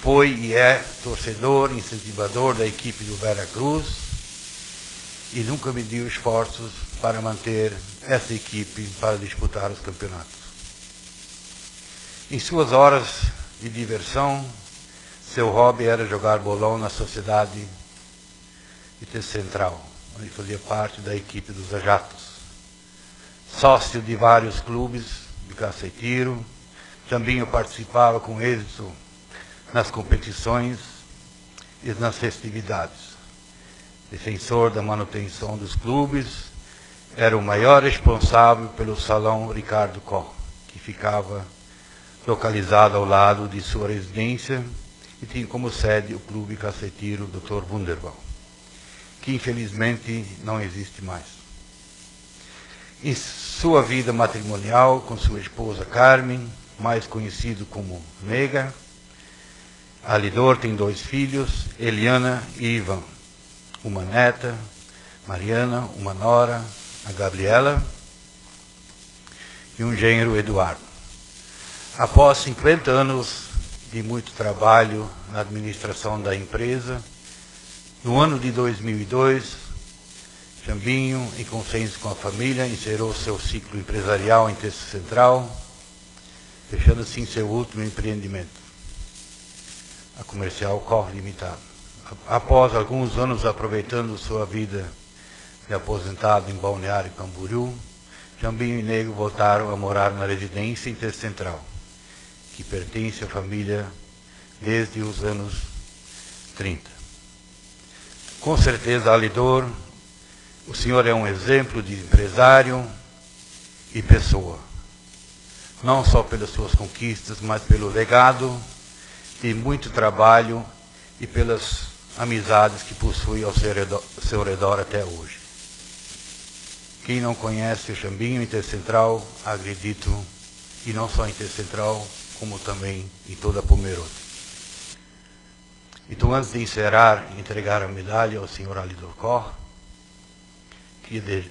foi e é torcedor, incentivador da equipe do Vera Cruz e nunca mediu esforços para manter essa equipe para disputar os campeonatos. Em suas horas de diversão, seu hobby era jogar bolão na sociedade de Testo Central, onde fazia parte da equipe dos Ajatos. Sócio de vários clubes de caça e tiro, também participava com êxito nas competições e nas festividades. Defensor da manutenção dos clubes, era o maior responsável pelo Salão Ricardo Koch, que ficava localizado ao lado de sua residência e tinha como sede o clube caça e tiro Dr. Wunderbaum, que infelizmente não existe mais. Em sua vida matrimonial com sua esposa Carmen, mais conhecido como Nega, Alidor tem 2 filhos, Eliana e Ivan, uma neta, Mariana, uma nora, a Gabriela, e um genro, Eduardo. Após 50 anos de muito trabalho na administração da empresa, no ano de 2002, Jambinho, em consenso com a família, encerrou seu ciclo empresarial em Terça Central, fechando assim seu último empreendimento, a Comercial Cor Limitada. Após alguns anos aproveitando sua vida de aposentado em Balneário Camboriú, Jambinho e Nego voltaram a morar na residência em Terça Central, que pertence à família desde os anos 30. Com certeza, Alidor, o senhor é um exemplo de empresário e pessoa, não só pelas suas conquistas, mas pelo legado de muito trabalho e pelas amizades que possui ao seu redor até hoje. Quem não conhece o Jambinho em Terça Central, acredito, e não só em Terça Central, como também em toda a Pomerode. Então, antes de encerrar e entregar a medalha ao senhor Alidor Cor, queria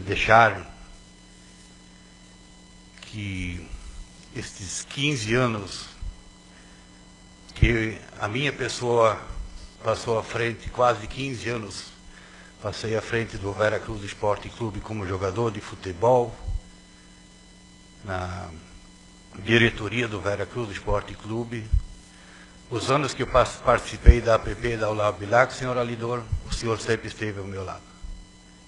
deixar que estes 15 anos que a minha pessoa passou à frente, quase 15 anos, passei à frente do Veracruz Esporte Clube como jogador de futebol, na diretoria do Veracruz Esporte Clube. Os anos que eu participei da APP da Olavo Bilac, senhor Alidor, o senhor sempre esteve ao meu lado.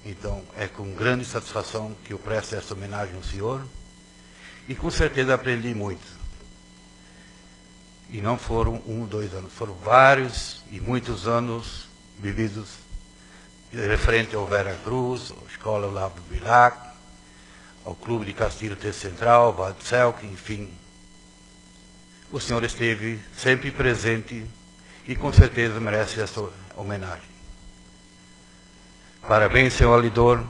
Então, é com grande satisfação que eu presto essa homenagem ao senhor, e com certeza aprendi muito. E não foram 1 ou 2 anos, foram vários e muitos anos vividos referente ao Veracruz, à Escola Olavo Bilac, ao Clube de Castilho Terça Central, Valdelselk, enfim. O senhor esteve sempre presente e com certeza merece essa homenagem. Parabéns, senhor Alidor,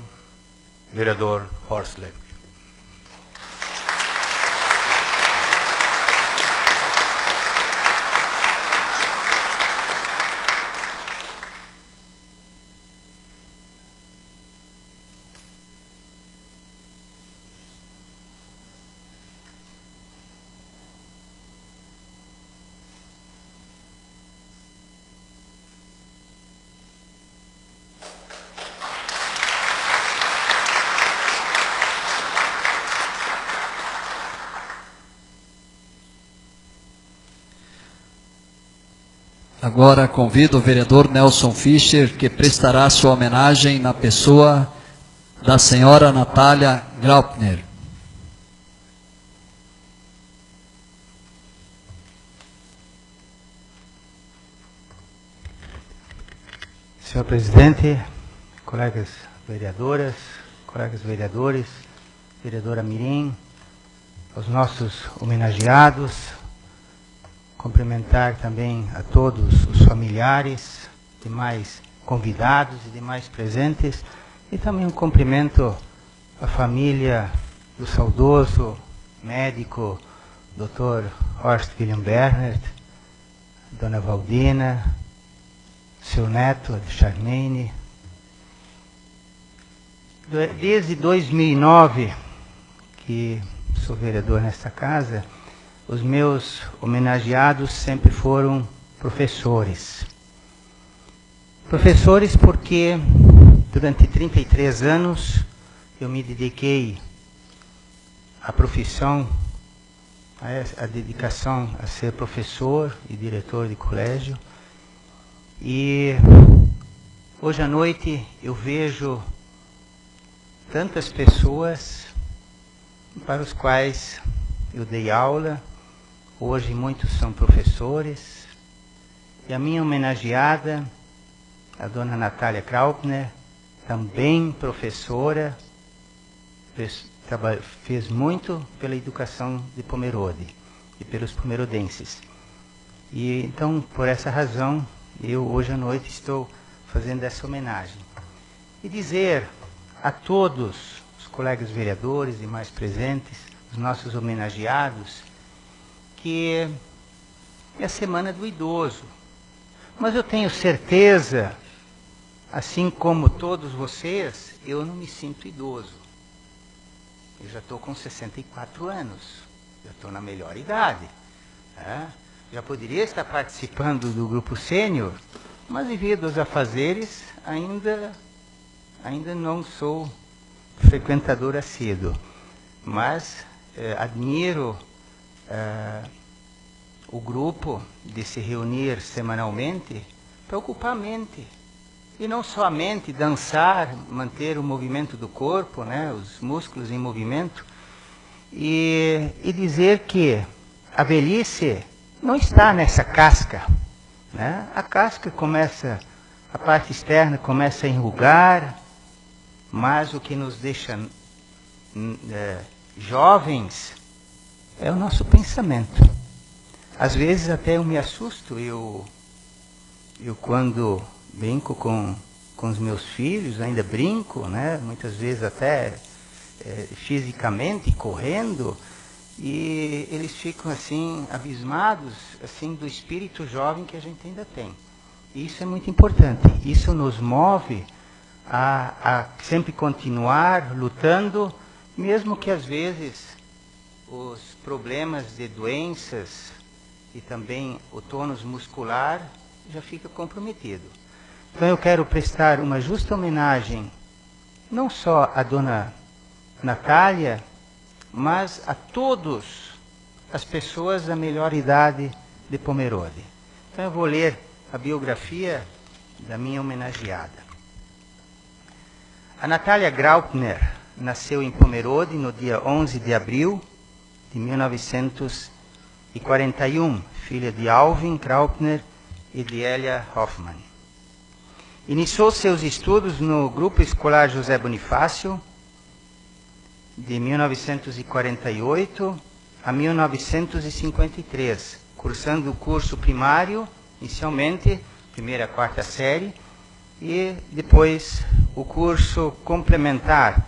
vereador Horst Lemke. Agora convido o vereador Nelson Fischer, que prestará sua homenagem na pessoa da senhora Natália Graupner. Senhor presidente, colegas vereadoras, colegas vereadores, vereadora Mirim, aos nossos homenageados, cumprimentar também a todos os familiares, demais convidados e demais presentes, e também um cumprimento à família do saudoso médico Dr. Horst William Bernhard, Dona Valdina, seu neto, Charmaine. Desde 2009, que sou vereador nesta casa, os meus homenageados sempre foram professores. Professores porque durante 33 anos eu me dediquei à profissão, à dedicação a ser professor e diretor de colégio. E hoje à noite eu vejo tantas pessoas para os quais eu dei aula. Hoje muitos são professores, e a minha homenageada, a dona Natália Graupner, também professora, fez muito pela educação de Pomerode e pelos pomerodenses. E então, por essa razão, eu hoje à noite estou fazendo essa homenagem. E dizer a todos os colegas vereadores e mais presentes, os nossos homenageados, que é a Semana do Idoso. Mas eu tenho certeza assim como todos vocês, eu não me sinto idoso. Eu já estou com 64 anos, já estou na melhor idade. Já poderia estar participando do grupo sênior, mas devido aos afazeres, ainda não sou frequentador assíduo. Mas admiro o grupo de se reunir semanalmente para ocupar a mente. E não somente dançar, manter o movimento do corpo, né, os músculos em movimento, e dizer que a velhice não está nessa casca. Né? A casca começa, a parte externa começa a enrugar, mas o que nos deixa jovens é o nosso pensamento. Às vezes até eu me assusto, eu quando brinco com os meus filhos, ainda brinco, né? Muitas vezes até fisicamente, correndo, e eles ficam assim, abismados assim, do espírito jovem que a gente ainda tem. E isso é muito importante, isso nos move a sempre continuar lutando, mesmo que às vezes os problemas de doenças e também o tônus muscular já fica comprometido. Então eu quero prestar uma justa homenagem, não só à dona Natália, mas a todas as pessoas da melhor idade de Pomerode. Então eu vou ler a biografia da minha homenageada. A Natália Graupner nasceu em Pomerode no dia 11 de abril de 1941, filha de Alvin Graupner e de Elia Hoffmann. Iniciou seus estudos no Grupo Escolar José Bonifácio, de 1948 a 1953, cursando o curso primário, inicialmente, primeira a quarta série, e depois o curso complementar.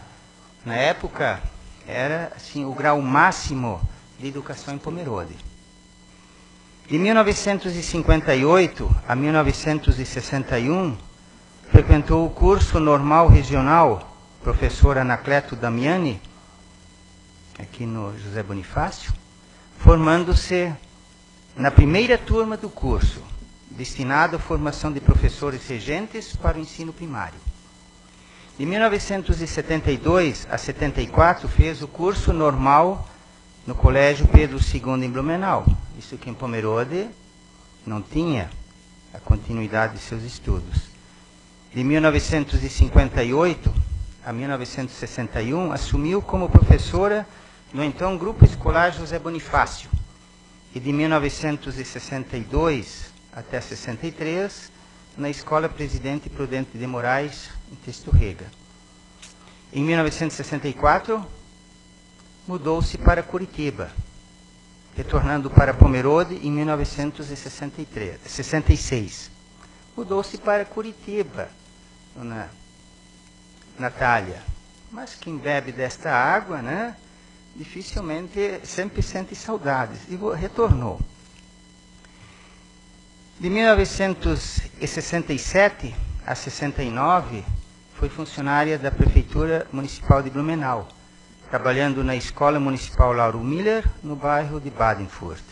Na época, era assim, o grau máximo de educação em Pomerode. De 1958 a 1961, frequentou o curso normal regional, professor Anacleto Damiani, aqui no José Bonifácio, formando-se na primeira turma do curso, destinado à formação de professores regentes para o ensino primário. De 1972 a 74, fez o curso normal no Colégio Pedro II em Blumenau. Isso que em Pomerode não tinha a continuidade de seus estudos. De 1958 a 1961, assumiu como professora no então Grupo Escolar José Bonifácio. E de 1962 até 63, na Escola Presidente Prudente de Moraes, em Testurrega. Em 1964, mudou-se para Curitiba, retornando para Pomerode em 1966. Mudou-se para Curitiba, dona Natália. Mas quem bebe desta água, né, dificilmente sempre sente saudades. E retornou. De 1967 a 69, foi funcionária da Prefeitura Municipal de Blumenau, trabalhando na Escola Municipal Lauro Miller, no bairro de Badenfurt.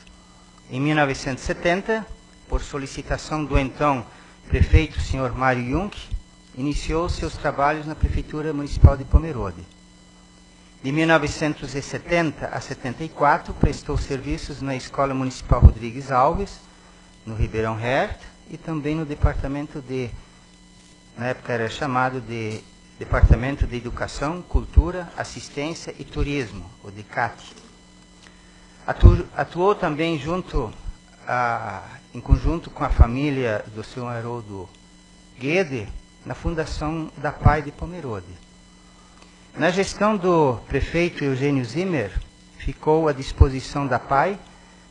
Em 1970, por solicitação do então prefeito Sr. Mário Junk, iniciou seus trabalhos na Prefeitura Municipal de Pomerode. De 1970 a 74, prestou serviços na Escola Municipal Rodrigues Alves, no Ribeirão Hert, e também no departamento de, na época era chamado de Departamento de Educação, Cultura, Assistência e Turismo, o DECAT. Atuou também em conjunto com a família do Sr. Haroldo Guede, na fundação da PAI de Pomerode. Na gestão do prefeito Eugênio Zimmer, ficou à disposição da PAI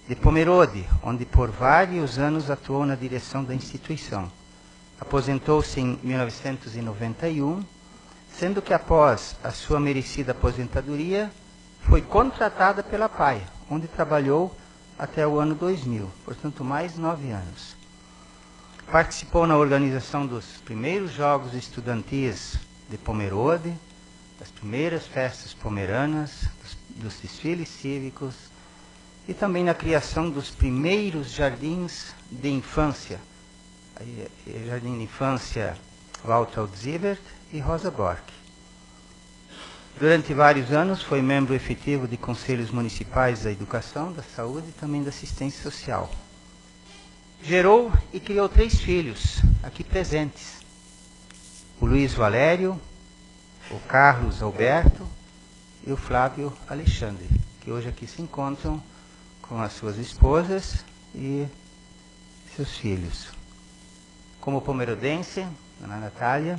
de Pomerode, onde por vários anos atuou na direção da instituição. Aposentou-se em 1991, sendo que após a sua merecida aposentadoria, foi contratada pela PAI, onde trabalhou até o ano 2000, portanto mais 9 anos. Participou na organização dos primeiros Jogos Estudantis de Pomerode, das primeiras festas pomeranas, dos desfiles cívicos e também na criação dos primeiros jardins de infância, Jardim de Infância Walter Siebert e Rosa Borck. Durante vários anos foi membro efetivo de conselhos municipais da educação, da saúde e também da assistência social. Gerou e criou 3 filhos, aqui presentes. O Luiz Valério, o Carlos Alberto e o Flávio Alexandre, que hoje aqui se encontram com as suas esposas e seus filhos. Como pomerodense, Ana Natália,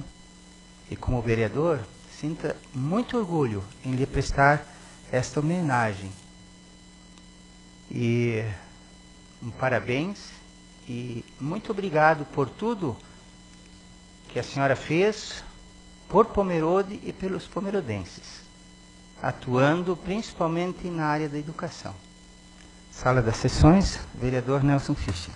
e como vereador, sinta muito orgulho em lhe prestar esta homenagem. E um parabéns e muito obrigado por tudo que a senhora fez por Pomerode e pelos pomerodenses, atuando principalmente na área da educação. Sala das Sessões, vereador Nelson Fischer.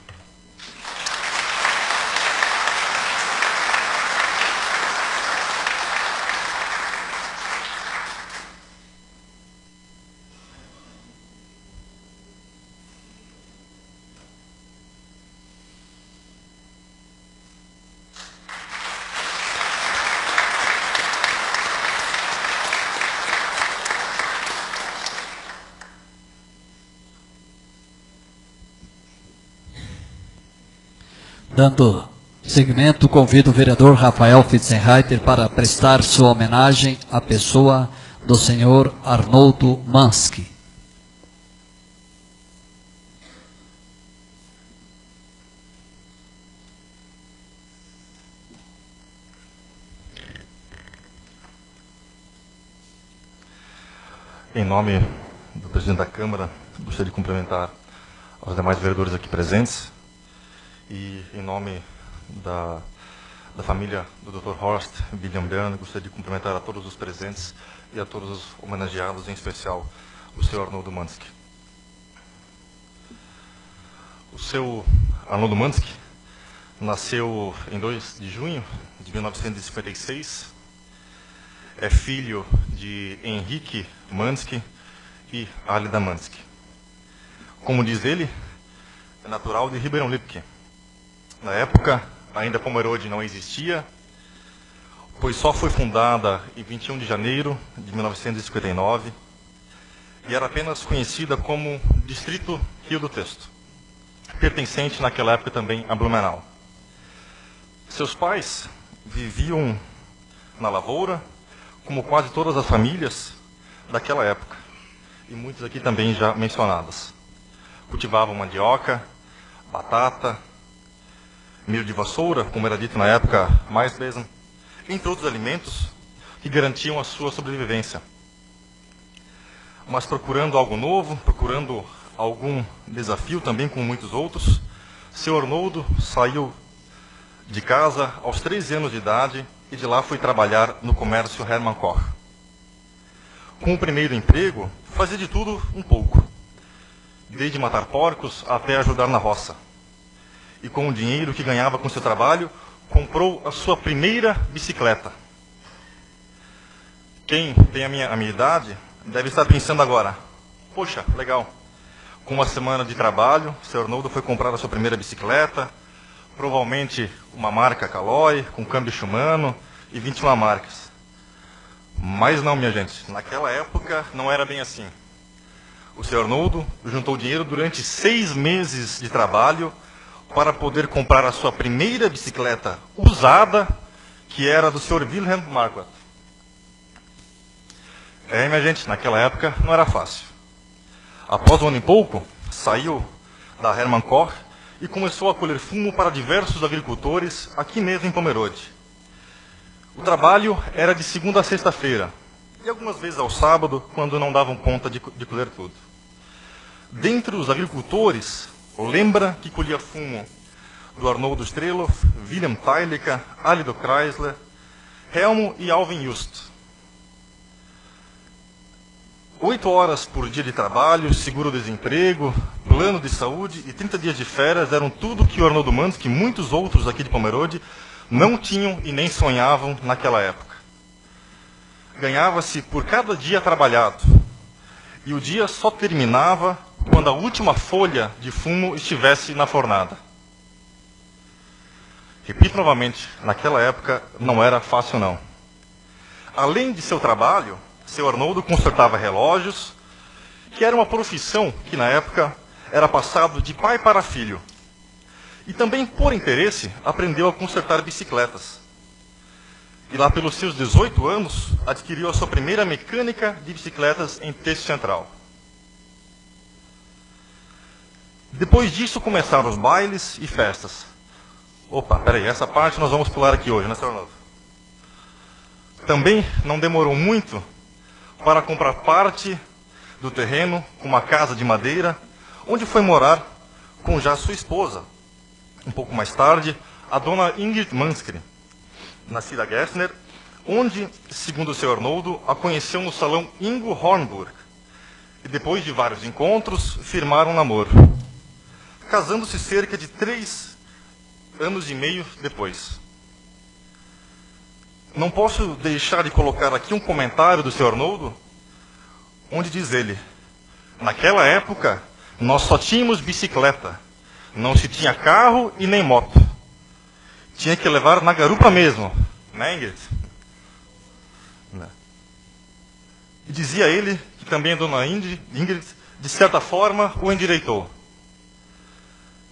Dando seguimento, convido o vereador Rafael Fitzenreiter para prestar sua homenagem à pessoa do senhor Arnoldo Mansky. Em nome do presidente da Câmara, gostaria de cumprimentar os demais vereadores aqui presentes e em nome da família do Dr. Horst William Bern, gostaria de cumprimentar a todos os presentes e a todos os homenageados, em especial o senhor Arnoldo Mansky. O seu Arnoldo Mansky nasceu em 2 de junho de 1956, é filho de Henrique Mansky e Alida Mansky. Como diz ele, é natural de Ribeirão Lipke. Na época, ainda Pomerode não existia, pois só foi fundada em 21 de janeiro de 1959 e era apenas conhecida como Distrito Rio do Texto, pertencente naquela época também a Blumenau. Seus pais viviam na lavoura, como quase todas as famílias daquela época, e muitas aqui também já mencionadas. Cultivavam mandioca, batata, milho de vassoura, como era dito na época, mais mesmo, entre outros alimentos que garantiam a sua sobrevivência. Mas procurando algo novo, procurando algum desafio também, como muitos outros, seu Arnoldo saiu de casa aos 13 anos de idade e de lá foi trabalhar no comércio Hermann Koch. Com o primeiro emprego, fazia de tudo um pouco, desde matar porcos até ajudar na roça. E com o dinheiro que ganhava com seu trabalho, comprou a sua primeira bicicleta. Quem tem a minha idade deve estar pensando agora, poxa, legal, com uma semana de trabalho, seu Arnoldo foi comprar a sua primeira bicicleta, provavelmente uma marca Caloi, com câmbio Shimano e 21 marcas. Mas não, minha gente, naquela época não era bem assim. O seu Arnoldo juntou dinheiro durante 6 meses de trabalho para poder comprar a sua primeira bicicleta usada, que era do Sr. Wilhelm Marquardt. Minha gente, naquela época não era fácil. Após um ano e pouco, saiu da Hermann Koch e começou a colher fumo para diversos agricultores aqui mesmo em Pomerode. O trabalho era de segunda a sexta-feira, e algumas vezes ao sábado, quando não davam conta de colher tudo. Dentre os agricultores, lembra que colhia fumo do Arnoldo Streloff, Wilhelm Teilica, Alido Chrysler, Helmo e Alvin Just. 8 horas por dia de trabalho, seguro-desemprego, plano de saúde e 30 dias de férias eram tudo que o Arnoldo Manski e muitos outros aqui de Pomerode não tinham e nem sonhavam naquela época. Ganhava-se por cada dia trabalhado, e o dia só terminava quando a última folha de fumo estivesse na fornada. Repito novamente, naquela época não era fácil não. Além de seu trabalho, seu Arnoldo consertava relógios, que era uma profissão que na época era passado de pai para filho. E também, por interesse, aprendeu a consertar bicicletas. E lá pelos seus 18 anos, adquiriu a sua primeira mecânica de bicicletas em Texto Central. Depois disso começaram os bailes e festas. Opa, peraí, essa parte nós vamos pular aqui hoje, né, senhor Arnoldo? Também não demorou muito para comprar parte do terreno, uma casa de madeira, onde foi morar com já sua esposa. Um pouco mais tarde, a dona Ingrid Manski, nascida Gessner, onde, segundo o seu Arnoldo, a conheceu no salão Ingo Hornburg. E depois de vários encontros, firmaram um namoro, casando-se cerca de 3 anos e meio depois. Não posso deixar de colocar aqui um comentário do seu Arnoldo, onde diz ele: naquela época, nós só tínhamos bicicleta, não se tinha carro e nem moto. Tinha que levar na garupa mesmo, né, Ingrid? E dizia ele que também a dona Ingrid, de certa forma, o endireitou.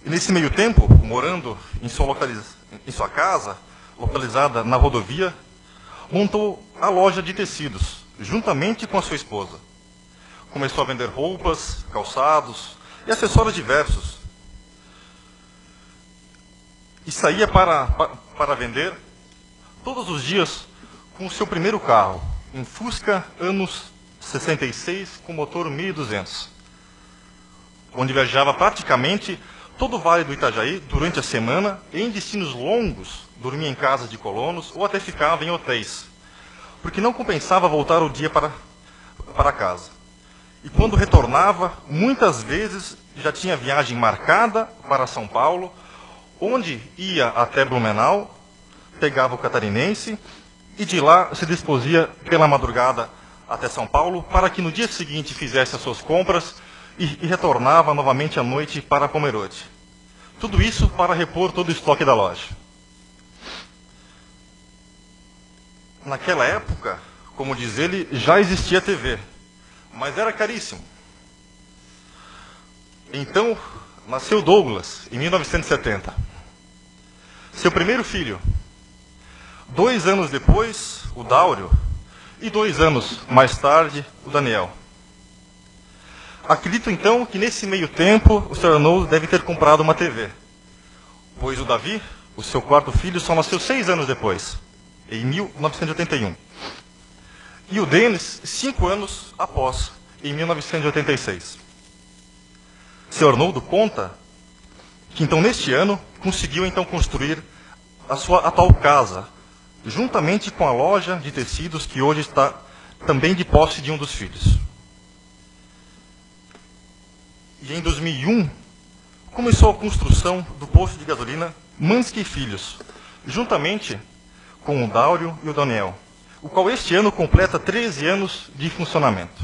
E nesse meio tempo, morando em sua casa, localizada na rodovia, montou a loja de tecidos, juntamente com a sua esposa. Começou a vender roupas, calçados e acessórios diversos. E saía para vender todos os dias com o seu primeiro carro, um Fusca anos 66 com motor 1200, onde viajava praticamente todo o Vale do Itajaí durante a semana, em destinos longos, dormia em casas de colonos ou até ficava em hotéis, porque não compensava voltar o dia para casa. E quando retornava, muitas vezes já tinha viagem marcada para São Paulo, onde ia até Blumenau, pegava o catarinense e de lá se disposia pela madrugada até São Paulo, para que no dia seguinte fizesse as suas compras e retornava novamente à noite para Pomerode. Tudo isso para repor todo o estoque da loja. Naquela época, como diz ele, já existia TV, mas era caríssimo. Então, nasceu Douglas, em 1970. Seu primeiro filho. 2 anos depois, o Dáureo, e 2 anos mais tarde, o Daniel. Acredito então que nesse meio tempo o Sr. Arnoldo deve ter comprado uma TV, pois o Davi, o seu quarto filho, só nasceu 6 anos depois, em 1981. E o Denis, 5 anos após, em 1986. Sr. Arnoldo conta que então neste ano conseguiu então construir a sua atual casa, juntamente com a loja de tecidos que hoje está também de posse de um dos filhos. E em 2001, começou a construção do posto de gasolina Manski Filhos, juntamente com o Dáureo e o Daniel, o qual este ano completa 13 anos de funcionamento.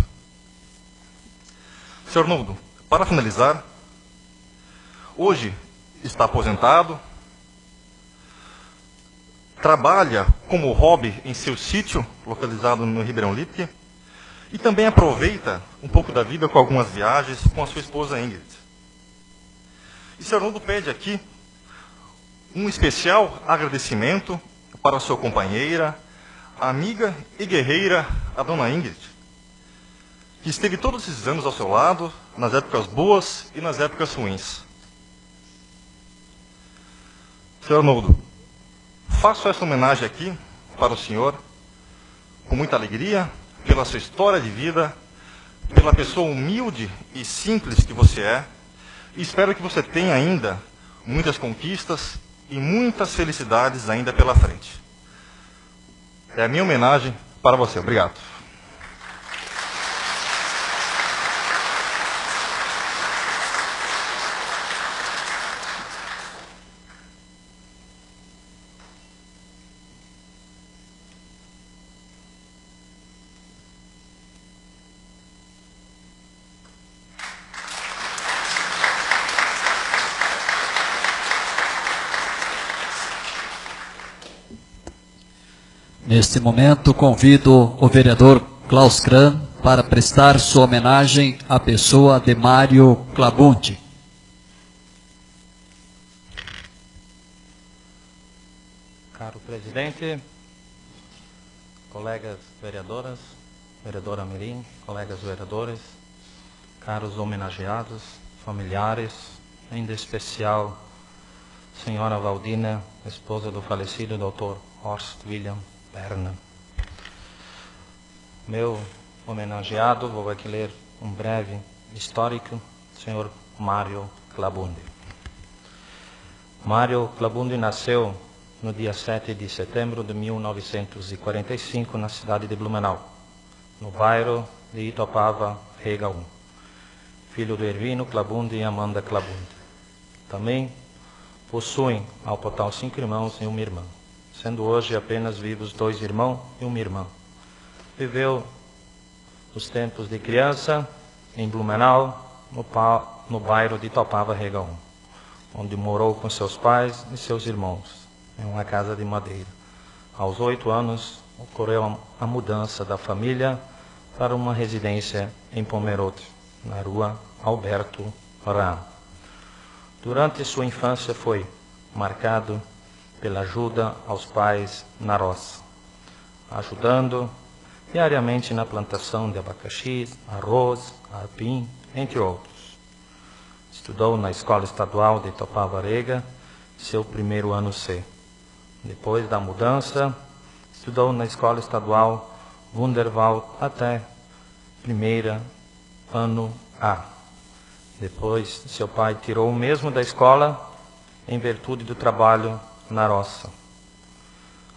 Sr. Arnoldo, para finalizar, hoje está aposentado, trabalha como hobby em seu sítio, localizado no Ribeirão Lipke, e também aproveita um pouco da vida com algumas viagens com a sua esposa Ingrid. E Sr. Arnoldo pede aqui um especial agradecimento para a sua companheira, amiga e guerreira, a dona Ingrid, que esteve todos esses anos ao seu lado, nas épocas boas e nas épocas ruins. Sr. Arnoldo, faço essa homenagem aqui para o senhor com muita alegria, pela sua história de vida, pela pessoa humilde e simples que você é, e espero que você tenha ainda muitas conquistas e muitas felicidades ainda pela frente. É a minha homenagem para você. Obrigado. Neste momento, convido o vereador Klaus Kran para prestar sua homenagem à pessoa de Mário Clabunti. Caro presidente, colegas vereadoras, vereadora Mirim, colegas vereadores, caros homenageados, familiares, em especial senhora Valdina, esposa do falecido Dr. Horst William Berna. Meu homenageado, vou aqui ler um breve histórico, senhor Mário Clabundi. Mário Clabundi nasceu no dia 7 de setembro de 1945, na cidade de Blumenau, no bairro de Itopava, Rega 1. Filho de Ervino Clabundi e Amanda Clabundi. Também possuem, ao total, 5 irmãos e uma irmã, sendo hoje apenas vivos 2 irmãos e uma irmã. Viveu os tempos de criança em Blumenau, no bairro de Itopava, Rega 1, onde morou com seus pais e seus irmãos, em uma casa de madeira. Aos 8 anos, ocorreu a mudança da família para uma residência em Pomerode, na rua Alberto Rahn. Durante sua infância foi marcado pela ajuda aos pais na roça, ajudando diariamente na plantação de abacaxi, arroz, arpim, entre outros. Estudou na Escola Estadual de Itopava Rega, seu primeiro ano C. Depois da mudança, estudou na Escola Estadual Wunderwald até primeiro ano A. Depois, seu pai tirou o mesmo da escola em virtude do trabalho na roça.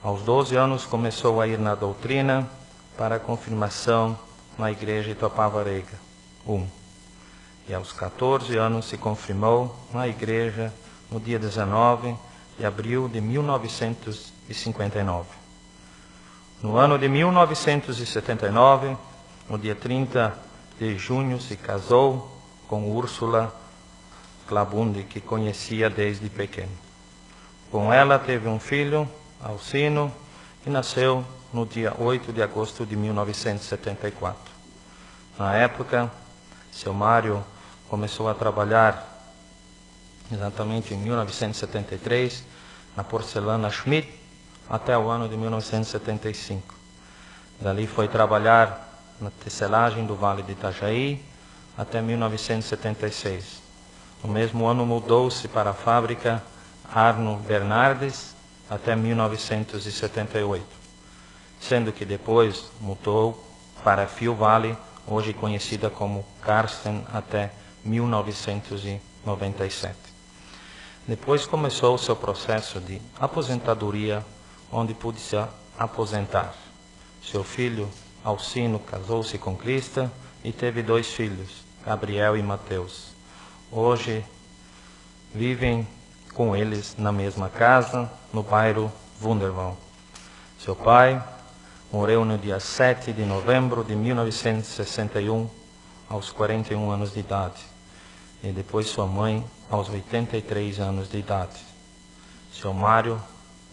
Aos 12 anos, começou a ir na doutrina para a confirmação na igreja Itopava Rega 1. E aos 14 anos se confirmou na igreja no dia 19 de abril de 1959. No ano de 1979, no dia 30 de junho, se casou com Úrsula Clabundi, que conhecia desde pequeno. Com ela teve um filho, Alcino, que nasceu no dia 8 de agosto de 1974. Na época, seu Mário começou a trabalhar exatamente em 1973, na porcelana Schmidt, até o ano de 1975. Dali foi trabalhar na tecelagem do Vale de Itajaí, até 1976. No mesmo ano mudou-se para a fábrica Arno Bernardes, até 1978. Sendo que depois mudou para a Fio Vale, hoje conhecida como Carsten, até 1997. Depois começou o seu processo de aposentadoria, onde pôde se aposentar. Seu filho, Alcino, casou-se com Crista e teve 2 filhos, Gabriel e Mateus. Hoje vivem com eles na mesma casa, no bairro Wunderwald. Seu pai morreu no dia 7 de novembro de 1961, aos 41 anos de idade. E depois sua mãe, aos 83 anos de idade. Seu Mário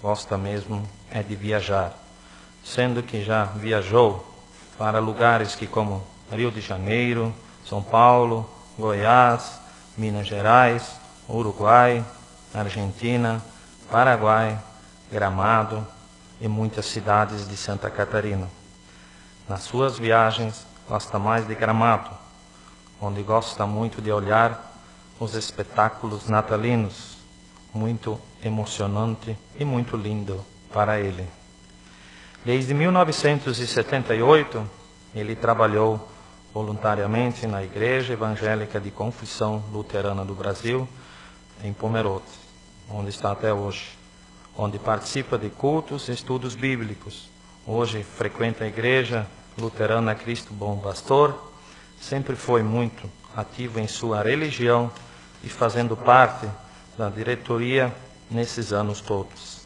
gosta mesmo é de viajar, sendo que já viajou para lugares que como Rio de Janeiro, São Paulo, Goiás, Minas Gerais, Uruguai, Argentina, Paraguai, Gramado e muitas cidades de Santa Catarina. Nas suas viagens, gosta mais de Gramado, onde gosta muito de olhar os espetáculos natalinos, muito emocionante e muito lindo para ele. Desde 1978, ele trabalhou voluntariamente na Igreja Evangélica de Confissão Luterana do Brasil, em Pomerode, onde está até hoje, onde participa de cultos e estudos bíblicos. Hoje frequenta a Igreja Luterana Cristo Bom Pastor. Sempre foi muito ativo em sua religião e fazendo parte da diretoria nesses anos todos.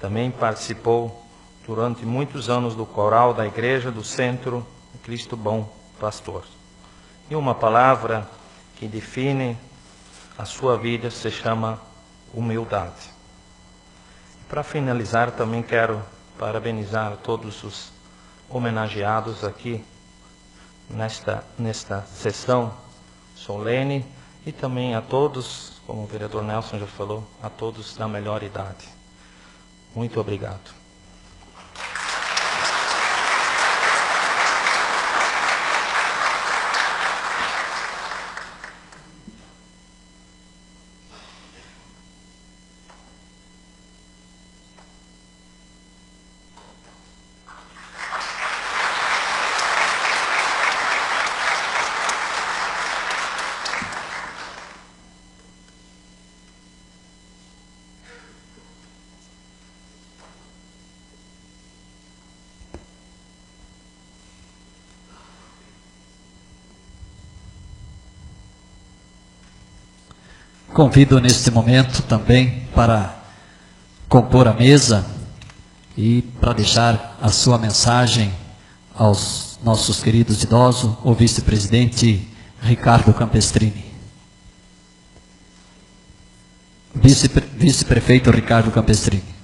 Também participou durante muitos anos do coral da Igreja do Centro Cristo Bom Pastor. E uma palavra que define a sua vida se chama humildade. Para finalizar, também quero parabenizar todos os homenageados aqui nesta sessão solene e também a todos, como o vereador Nelson já falou, a todos da melhor idade. Muito obrigado. Convido neste momento também para compor a mesa e para deixar a sua mensagem aos nossos queridos idosos, o vice-presidente Ricardo Campestrini. Vice-prefeito Ricardo Campestrini.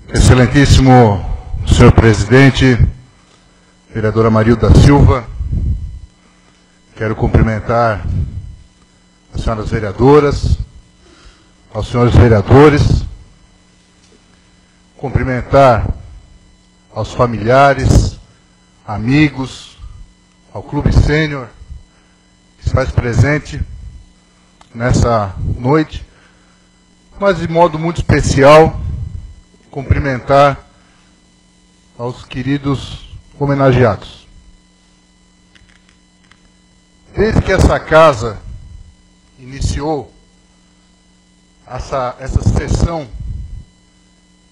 Excelentíssimo senhor presidente, vereadora Marilda Silva, quero cumprimentar as senhoras vereadoras, aos senhores vereadores, cumprimentar aos familiares, amigos, ao Clube Sênior, que se faz presente nessa noite, mas de modo muito especial, cumprimentar aos queridos homenageados. Desde que essa casa iniciou essa sessão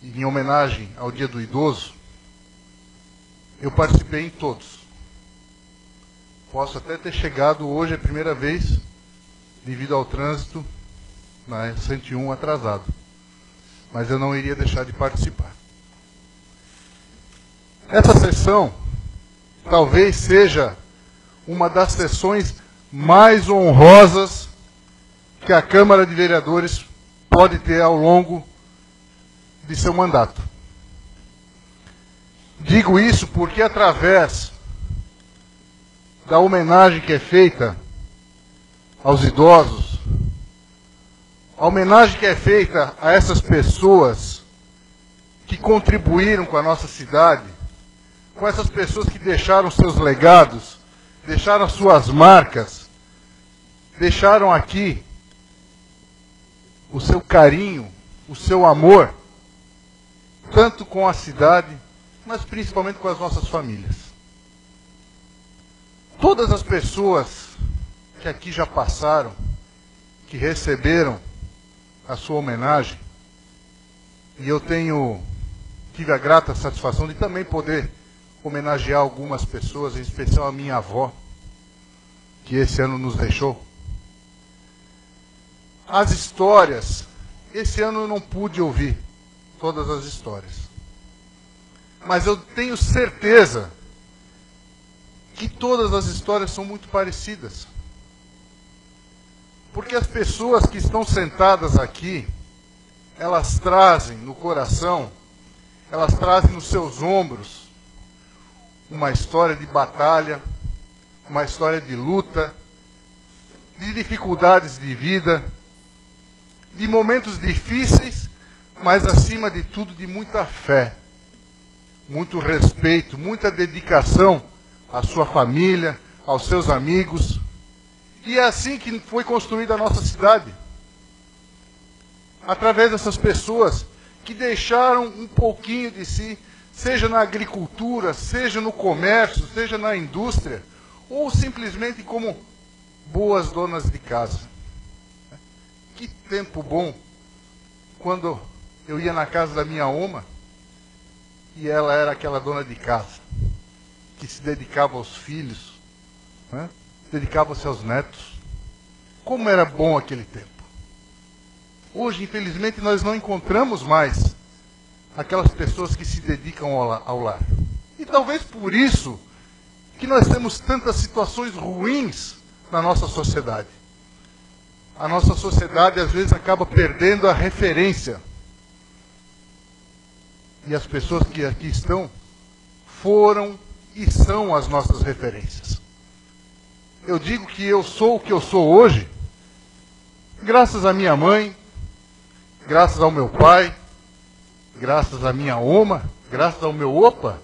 em homenagem ao Dia do Idoso, eu participei em todos. Posso até ter chegado hoje a primeira vez, devido ao trânsito, na 101 atrasado. Mas eu não iria deixar de participar. Essa sessão talvez seja uma das sessões mais honrosas que a Câmara de Vereadores pode ter ao longo de seu mandato. Digo isso porque através da homenagem que é feita aos idosos, a homenagem que é feita a essas pessoas que contribuíram com a nossa cidade, com essas pessoas que deixaram seus legados, deixaram suas marcas, deixaram aqui o seu carinho, o seu amor, tanto com a cidade, mas principalmente com as nossas famílias. Todas as pessoas que aqui já passaram, que receberam a sua homenagem, e eu tive a grata satisfação de também poder homenagear algumas pessoas, em especial a minha avó, que esse ano nos deixou. As histórias, esse ano eu não pude ouvir todas as histórias, mas eu tenho certeza que todas as histórias são muito parecidas. Porque as pessoas que estão sentadas aqui, elas trazem no coração, elas trazem nos seus ombros uma história de batalha, uma história de luta, de dificuldades de vida, de momentos difíceis, mas acima de tudo de muita fé, muito respeito, muita dedicação à sua família, aos seus amigos. E é assim que foi construída a nossa cidade. Através dessas pessoas que deixaram um pouquinho de si, seja na agricultura, seja no comércio, seja na indústria, ou simplesmente como boas donas de casa. Que tempo bom quando eu ia na casa da minha oma e ela era aquela dona de casa que se dedicava aos filhos, né? Dedicava aos seus netos. Como era bom aquele tempo. Hoje, infelizmente, nós não encontramos mais aquelas pessoas que se dedicam ao lar. E talvez por isso que nós temos tantas situações ruins na nossa sociedade. A nossa sociedade, às vezes, acaba perdendo a referência. E as pessoas que aqui estão foram e são as nossas referências. Eu digo que eu sou o que eu sou hoje, graças à minha mãe, graças ao meu pai, graças à minha oma, graças ao meu opa.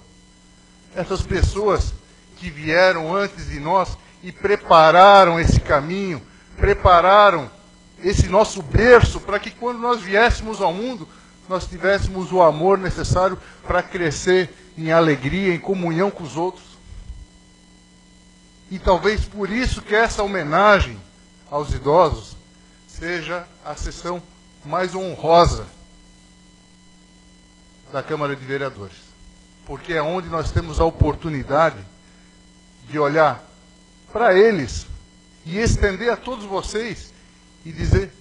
Essas pessoas que vieram antes de nós e prepararam esse caminho, prepararam esse nosso berço para que quando nós viéssemos ao mundo, nós tivéssemos o amor necessário para crescer em alegria, em comunhão com os outros. E talvez por isso que essa homenagem aos idosos seja a sessão mais honrosa da Câmara de Vereadores. Porque é onde nós temos a oportunidade de olhar para eles e estender a todos vocês e dizer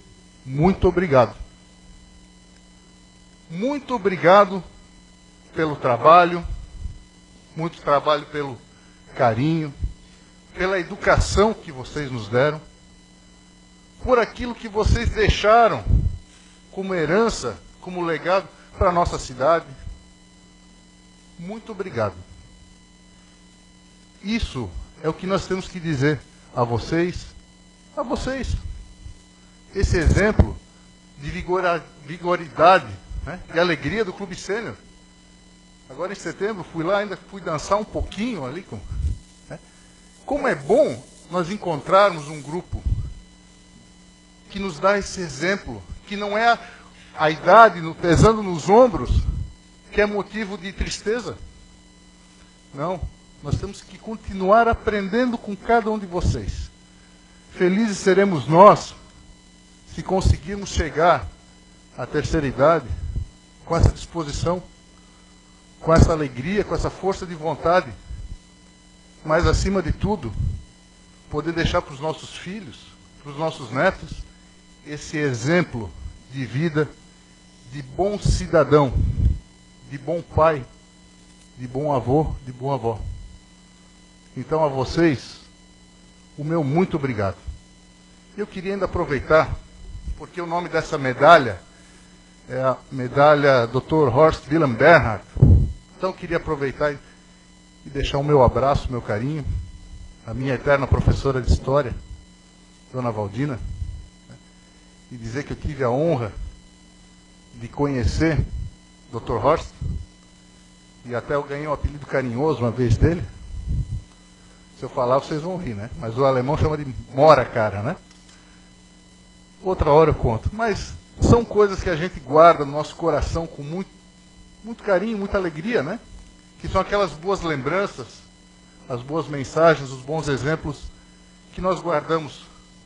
muito obrigado. Muito obrigado pelo trabalho, muito trabalho pelo carinho, pela educação que vocês nos deram, por aquilo que vocês deixaram como herança, como legado para a nossa cidade. Muito obrigado. Isso é o que nós temos que dizer a vocês, esse exemplo de vigoridade, né, e alegria do Clube Sênior. Agora em setembro fui lá, ainda fui dançar um pouquinho ali. Né? Como é bom nós encontrarmos um grupo que nos dá esse exemplo, que não é a idade pesando nos ombros, que é motivo de tristeza. Não, nós temos que continuar aprendendo com cada um de vocês. Felizes seremos nós se conseguirmos chegar à terceira idade com essa disposição, com essa alegria, com essa força de vontade, mas acima de tudo, poder deixar para os nossos filhos, para os nossos netos, esse exemplo de vida, de bom cidadão, de bom pai, de bom avô, de boa avó. Então a vocês, o meu muito obrigado. Eu queria ainda aproveitar, porque o nome dessa medalha é a medalha Dr. Horst Wilhelm Bernhard. Então eu queria aproveitar e deixar o meu abraço, o meu carinho, a minha eterna professora de História, Dona Valdina, e dizer que eu tive a honra de conhecer Dr. Horst, e até eu ganhei um apelido carinhoso uma vez dele. Se eu falar, vocês vão rir, né? Mas o alemão chama de Mora, cara, né? Outra hora eu conto. Mas são coisas que a gente guarda no nosso coração com muito carinho, muita alegria, né? Que são aquelas boas lembranças, as boas mensagens, os bons exemplos que nós guardamos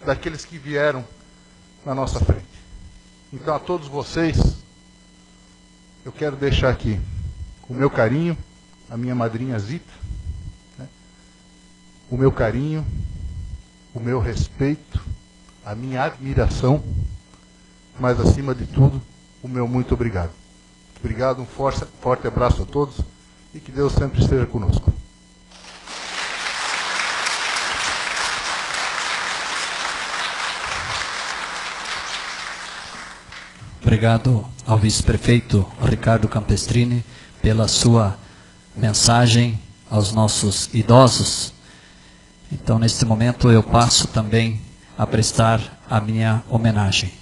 daqueles que vieram na nossa frente. Então, a todos vocês, eu quero deixar aqui o meu carinho, a minha madrinha Zita, né? O meu carinho, o meu respeito, a minha admiração, mas, acima de tudo, o meu muito obrigado. Obrigado, um forte abraço a todos e que Deus sempre esteja conosco. Obrigado ao vice-prefeito Ricardo Campestrini pela sua mensagem aos nossos idosos. Então, neste momento, eu passo também a prestar a minha homenagem.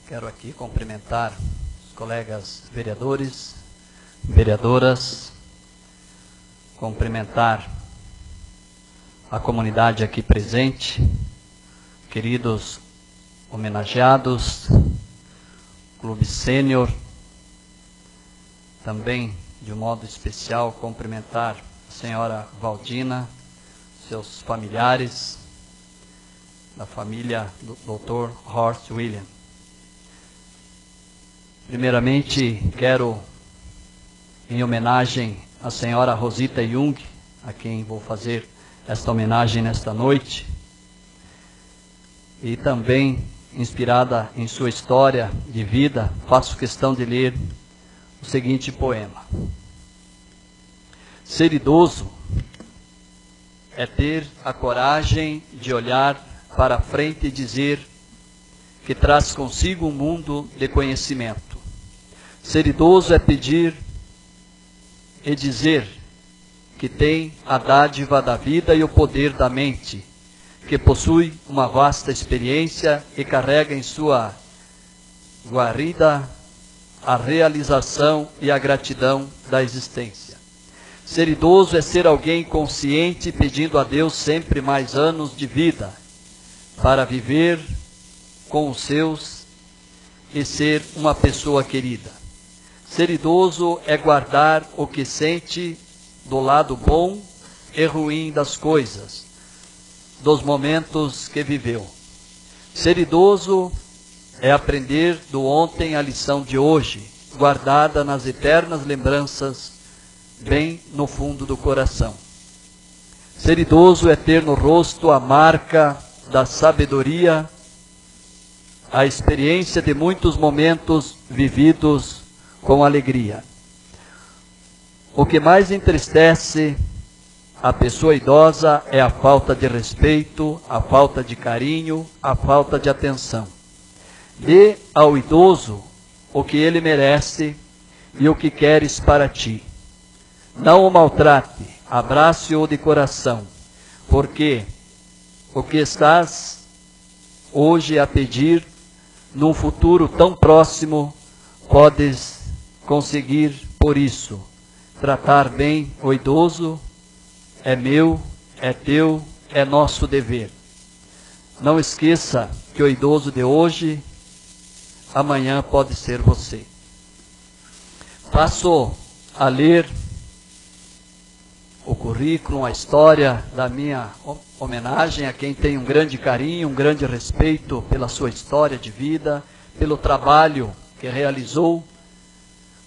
Quero aqui cumprimentar os colegas vereadores, vereadoras, cumprimentar a comunidade aqui presente, queridos homenageados, Clube Sênior, também de um modo especial cumprimentar a senhora Valdina, seus familiares, da família do Dr. Horst William. Primeiramente, quero, em homenagem à senhora Rosita Jung, a quem vou fazer esta homenagem nesta noite, e também inspirada em sua história de vida, faço questão de ler o seguinte poema. Ser idoso é ter a coragem de olhar para frente e dizer que traz consigo um mundo de conhecimento. Ser idoso é pedir e dizer que tem a dádiva da vida e o poder da mente, que possui uma vasta experiência e carrega em sua guarida a realização e a gratidão da existência. Ser idoso é ser alguém consciente, pedindo a Deus sempre mais anos de vida, para viver com os seus e ser uma pessoa querida. Ser idoso é guardar o que sente do lado bom e ruim das coisas, dos momentos que viveu. Ser idoso é aprender do ontem a lição de hoje, guardada nas eternas lembranças, bem no fundo do coração. Ser idoso é ter no rosto a marca da sabedoria, a experiência de muitos momentos vividos com alegria. O que mais entristece a pessoa idosa é a falta de respeito, a falta de carinho, a falta de atenção. Dê ao idoso o que ele merece e o que queres para ti. Não o maltrate, abrace-o de coração, porque o que estás hoje a pedir, num futuro tão próximo, podes conseguir por isso. Tratar bem o idoso é meu, é teu, é nosso dever. Não esqueça que o idoso de hoje, amanhã pode ser você. Passo a ler o currículo, a história da minha homenagem a quem tem um grande carinho, um grande respeito pela sua história de vida, pelo trabalho que realizou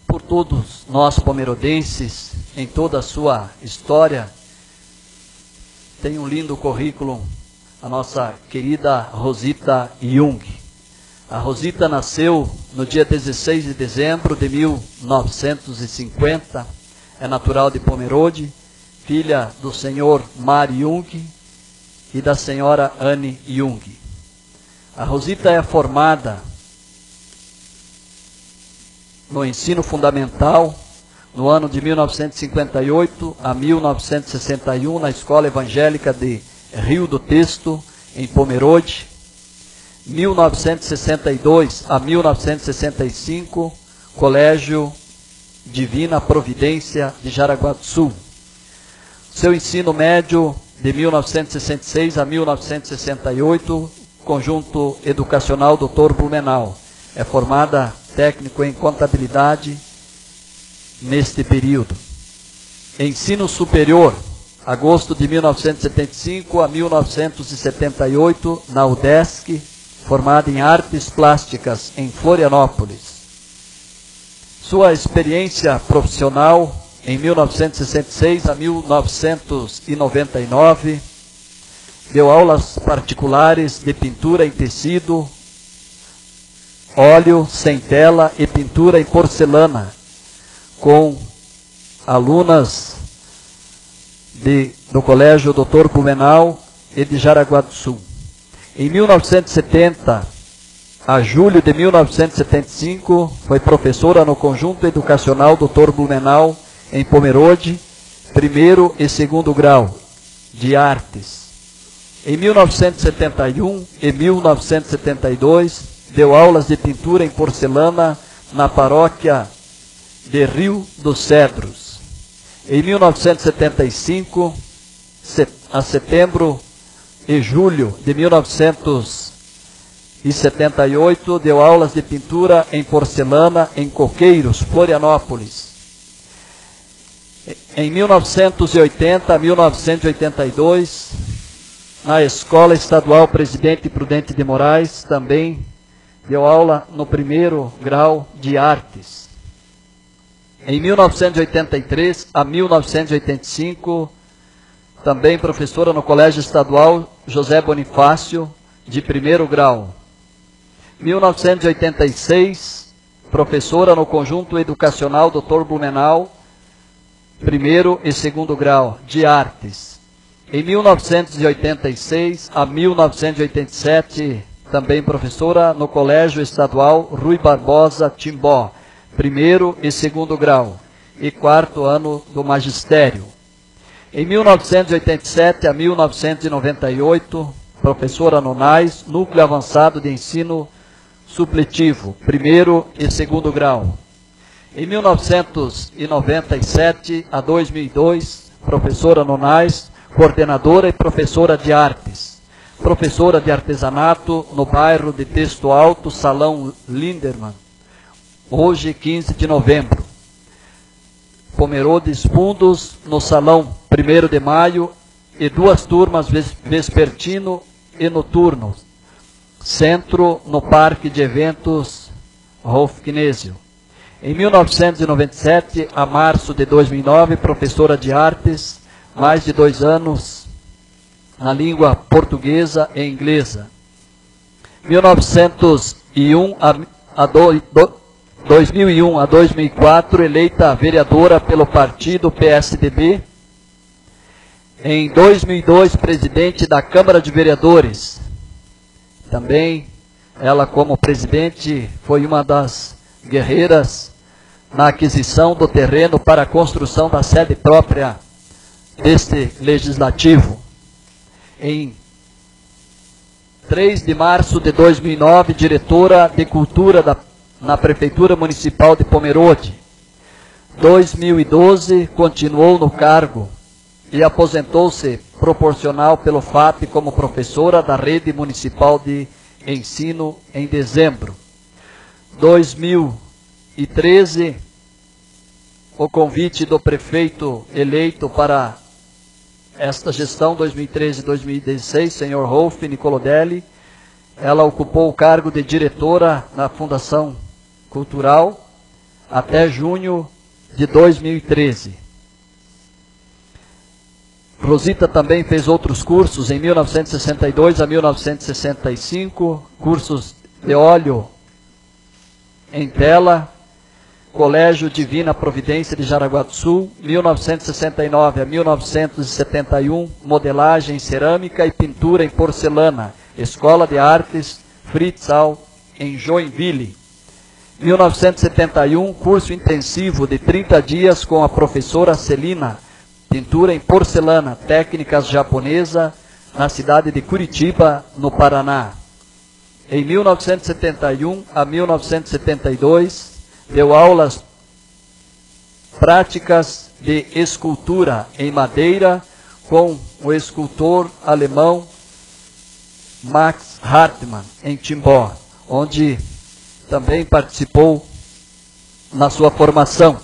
por todos nós pomerodenses em toda a sua história. Tem um lindo currículo a nossa querida Rosita Jung. A Rosita nasceu no dia 16 de dezembro de 1950, é natural de Pomerode, filha do senhor Mar Jung e da senhora Anne Jung. A Rosita é formada no ensino fundamental no ano de 1958 a 1961 na Escola Evangélica de Rio do Texto, em Pomerode. 1962 a 1965, Colégio Divina Providência de Jaraguá do Sul. Seu ensino médio de 1966 a 1968, Conjunto Educacional Dr. Blumenau. É formada técnico em contabilidade neste período. Ensino superior, agosto de 1975 a 1978, na UDESC, formada em artes plásticas em Florianópolis. Sua experiência profissional em 1966 a 1999, deu aulas particulares de pintura em tecido, óleo sem tela e pintura em porcelana, com alunas do Colégio Dr. Blumenau e de Jaraguá do Sul. Em 1970 a julho de 1975, foi professora no Conjunto Educacional Dr. Blumenau, em Pomerode, primeiro e segundo grau de artes. Em 1971 e 1972, deu aulas de pintura em porcelana na paróquia de Rio dos Cedros. Em 1975, a setembro e julho de 1978, deu aulas de pintura em porcelana em Coqueiros, Florianópolis. Em 1980 a 1982, na Escola Estadual Presidente Prudente de Moraes, também deu aula no primeiro grau de artes. Em 1983 a 1985, também professora no Colégio Estadual José Bonifácio, de primeiro grau. 1986, professora no Conjunto Educacional Dr. Blumenau, primeiro e segundo grau de artes. Em 1986 a 1987, também professora no Colégio Estadual Rui Barbosa, Timbó, primeiro e segundo grau, e quarto ano do magistério. Em 1987 a 1998, professora no NAIS, Núcleo Avançado de Ensino Supletivo, primeiro e segundo grau. Em 1997 a 2002, professora no NAIS, coordenadora e professora de artes. Professora de artesanato no bairro de Texto Alto, Salão Linderman. Hoje, 15 de novembro. Pomerode Fundos no Salão 1º de Maio e 2 turmas vespertino e noturno. Centro no Parque de Eventos Rolf Knésio. Em 1997 a março de 2009, professora de artes, mais de 2 anos na língua portuguesa e inglesa. 2001 a 2004, eleita vereadora pelo partido PSDB. Em 2002, presidente da Câmara de Vereadores. Também ela, como presidente, foi uma das guerreiras na aquisição do terreno para a construção da sede própria deste legislativo. Em 3 de março de 2009, diretora de Cultura na Prefeitura Municipal de Pomerode. 2012, continuou no cargo e aposentou-se proporcional pelo FAP como professora da Rede Municipal de Ensino em dezembro. 2013, o convite do prefeito eleito para esta gestão 2013-2016, senhor Rolf Nicolodelli, ela ocupou o cargo de diretora na Fundação Cultural até junho de 2013. Rosita também fez outros cursos em 1962 a 1965, cursos de óleo em tela, Colégio Divina Providência de Jaraguá do Sul, 1969 a 1971, modelagem, cerâmica e pintura em porcelana, Escola de Artes Fritzal, em Joinville. 1971, curso intensivo de 30 dias com a professora Celina, pintura em porcelana, técnicas japonesa, na cidade de Curitiba, no Paraná. Em 1971 a 1972, deu aulas práticas de escultura em madeira com o escultor alemão Max Hartmann, em Timbó, onde também participou na sua formação.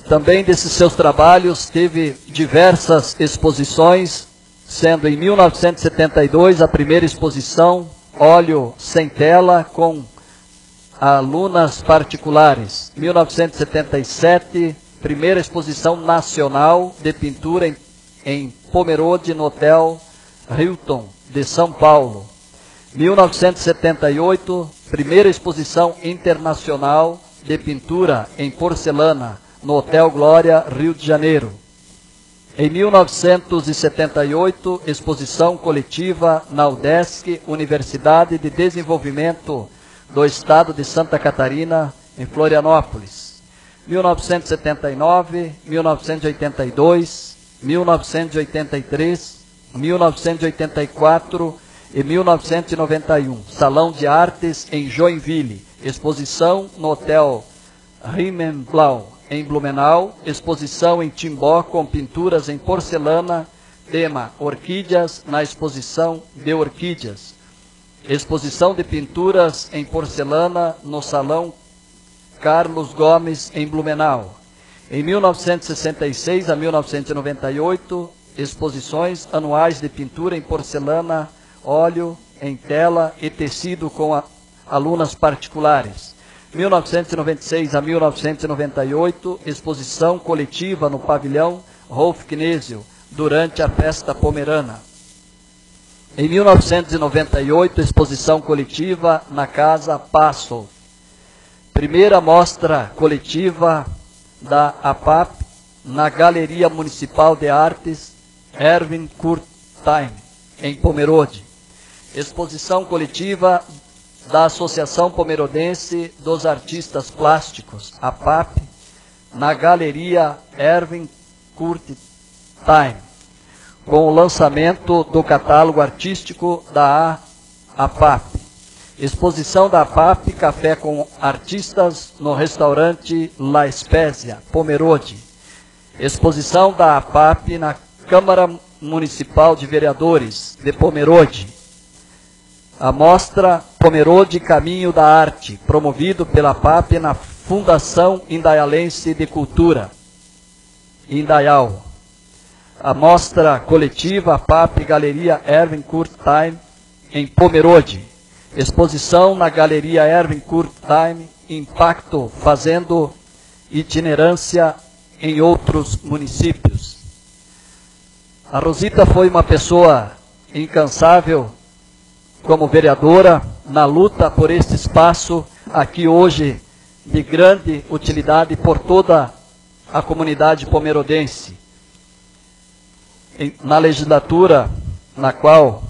Também desses seus trabalhos teve diversas exposições, sendo em 1972 a primeira exposição, óleo sem tela, com alunas particulares. 1977, primeira exposição nacional de pintura em Pomerode, no Hotel Hilton, de São Paulo. 1978, primeira exposição internacional de pintura em porcelana, no Hotel Glória, Rio de Janeiro. Em 1978, exposição coletiva na UDESC, Universidade de Desenvolvimento do Estado de Santa Catarina, em Florianópolis. 1979, 1982, 1983, 1984 em 1991, Salão de Artes em Joinville, exposição no Hotel Riemenblau em Blumenau, exposição em Timbó com pinturas em porcelana, tema Orquídeas na exposição de Orquídeas, exposição de pinturas em porcelana no Salão Carlos Gomes em Blumenau. Em 1966 a 1998, exposições anuais de pintura em porcelana, óleo, em tela e tecido com alunas particulares. 1996 a 1998, exposição coletiva no pavilhão Rolf Knesel, durante a festa pomerana. Em 1998, exposição coletiva na Casa Passo. Primeira mostra coletiva da APAP na Galeria Municipal de Artes Erwin Kurtheim, em Pomerode. Exposição coletiva da Associação Pomerodense dos Artistas Plásticos, APAP, na Galeria Erwin Kurtheim, com o lançamento do catálogo artístico da APAP. Exposição da APAP, Café com Artistas, no restaurante La Spezia, Pomerode. Exposição da APAP na Câmara Municipal de Vereadores de Pomerode. A mostra Pomerode Caminho da Arte, promovido pela APAP na Fundação Indaialense de Cultura, Indaial. A mostra coletiva APAP Galeria Erwin Kurtheim, em Pomerode. Exposição na Galeria Erwin Kurtheim, Impacto, fazendo itinerância em outros municípios. A Rosita foi uma pessoa incansável como vereadora na luta por este espaço aqui hoje de grande utilidade por toda a comunidade pomerodense. Na legislatura na qual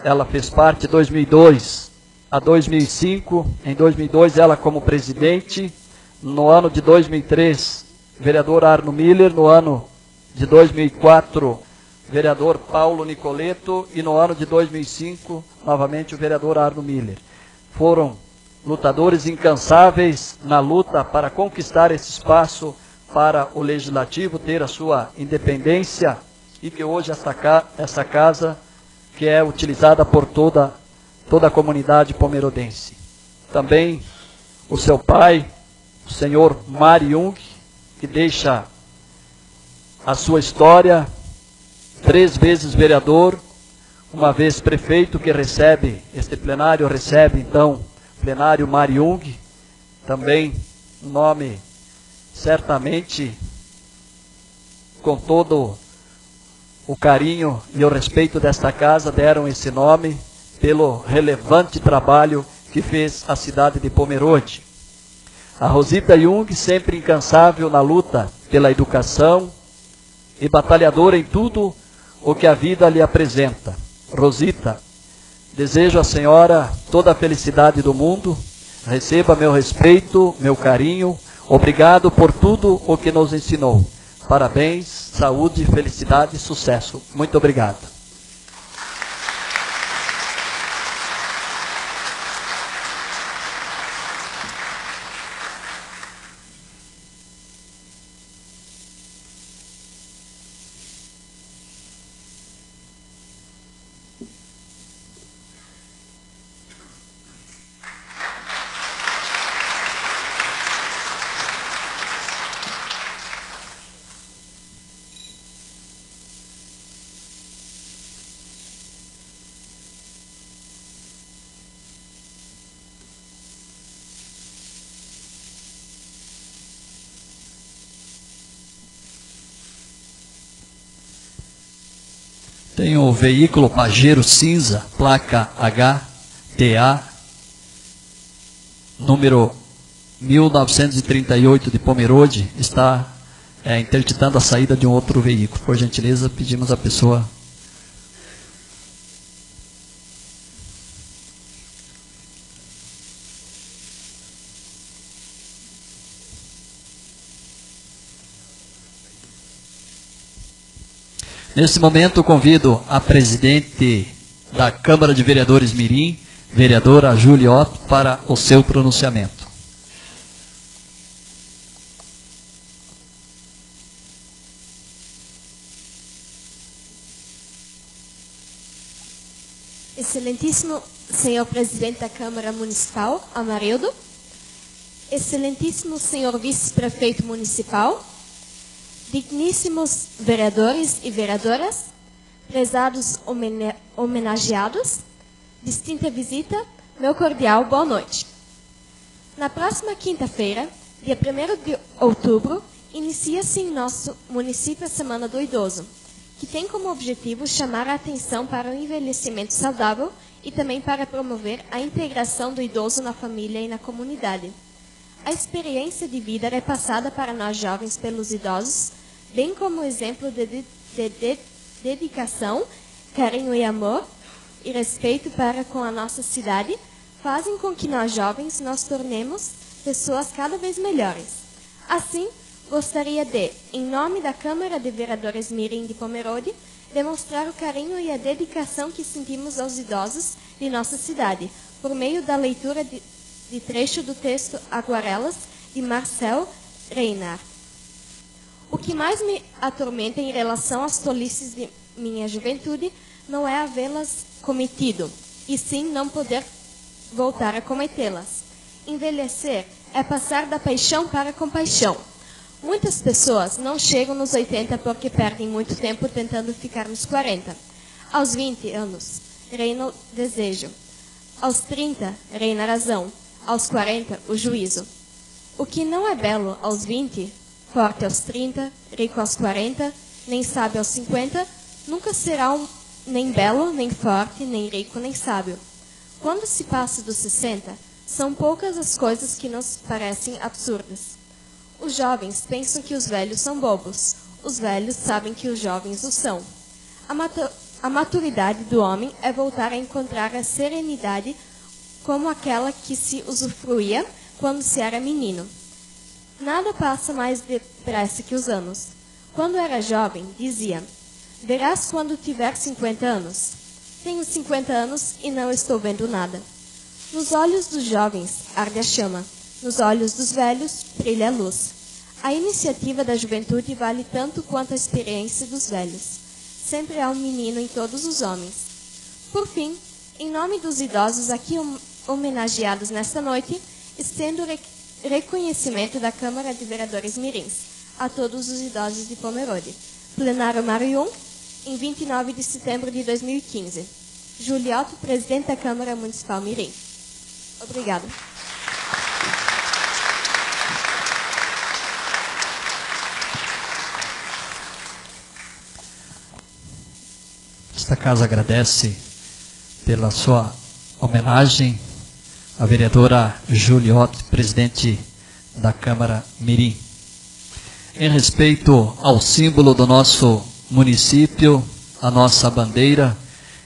ela fez parte de 2002 a 2005, em 2002 ela como presidente, no ano de 2003 vereador Arno Miller, no ano de 2004 vereador Paulo Nicoleto e no ano de 2005 novamente o vereador Arno Miller. Foram lutadores incansáveis na luta para conquistar esse espaço para o legislativo ter a sua independência e que hoje essa casa que é utilizada por toda a comunidade pomerodense. Também o seu pai, o senhor Mari Jung, que deixa a sua história, 3 vezes vereador, uma vez prefeito, que recebe, este plenário recebe então, plenário Mari Jung, também um nome certamente com todo o carinho e o respeito desta casa, deram esse nome pelo relevante trabalho que fez a cidade de Pomerode. A Rosita Jung, sempre incansável na luta pela educação e batalhadora em tudo o que a vida lhe apresenta. Rosita, desejo à senhora toda a felicidade do mundo, receba meu respeito, meu carinho, obrigado por tudo o que nos ensinou. Parabéns, saúde, felicidade e sucesso. Muito obrigado. Tem o veículo Pajero cinza, placa HTA, número 1938 de Pomerode, está interditando a saída de um outro veículo. Por gentileza, pedimos à pessoa. Nesse momento, convido a presidente da Câmara de Vereadores Mirim, vereadora Júlia Otto, para o seu pronunciamento. Excelentíssimo senhor presidente da Câmara Municipal, Amarildo, excelentíssimo senhor vice-prefeito municipal, digníssimos vereadores e vereadoras, prezados homenageados, distinta visita, meu cordial boa noite. Na próxima quinta-feira, dia 1º de outubro, inicia-se em nosso município a Semana do Idoso, que tem como objetivo chamar a atenção para o envelhecimento saudável e também para promover a integração do idoso na família e na comunidade. A experiência de vida é passada para nós jovens pelos idosos, bem como exemplo de dedicação, carinho e amor e respeito para com a nossa cidade, fazem com que nós jovens nos tornemos pessoas cada vez melhores. Assim, gostaria de, em nome da Câmara de Vereadores Mirim de Pomerode, demonstrar o carinho e a dedicação que sentimos aos idosos de nossa cidade, por meio da leitura de trecho do texto Aguarelas, de Marcel Reinhardt. O que mais me atormenta em relação às tolices de minha juventude não é havê-las cometido, e sim não poder voltar a cometê-las. Envelhecer é passar da paixão para a compaixão. Muitas pessoas não chegam nos 80 porque perdem muito tempo tentando ficar nos 40. Aos 20 anos, reina o desejo. Aos 30, reina a razão. Aos 40, o juízo. O que não é belo aos 20, forte aos 30, rico aos 40, nem sábio aos 50, nunca será nem belo, nem forte, nem rico, nem sábio. Quando se passa dos 60, são poucas as coisas que nos parecem absurdas. Os jovens pensam que os velhos são bobos. Os velhos sabem que os jovens o são. A maturidade do homem é voltar a encontrar a serenidade como aquela que se usufruía quando se era menino. Nada passa mais depressa que os anos. Quando era jovem, dizia: verás quando tiver 50 anos. Tenho 50 anos e não estou vendo nada. Nos olhos dos jovens arde a chama. Nos olhos dos velhos brilha a luz. A iniciativa da juventude vale tanto quanto a experiência dos velhos. Sempre há um menino em todos os homens. Por fim, em nome dos idosos aqui homenageados nesta noite, estendo reconhecimento da Câmara de Vereadores Mirins a todos os idosos de Pomerode. Plenário Marium, em 29 de setembro de 2015. Júlia Otto, presidente da Câmara Municipal Mirim. Obrigada. Esta casa agradece pela sua homenagem à vereadora Júlia Otto, presidente da Câmara Mirim. Em respeito ao símbolo do nosso município, a nossa bandeira,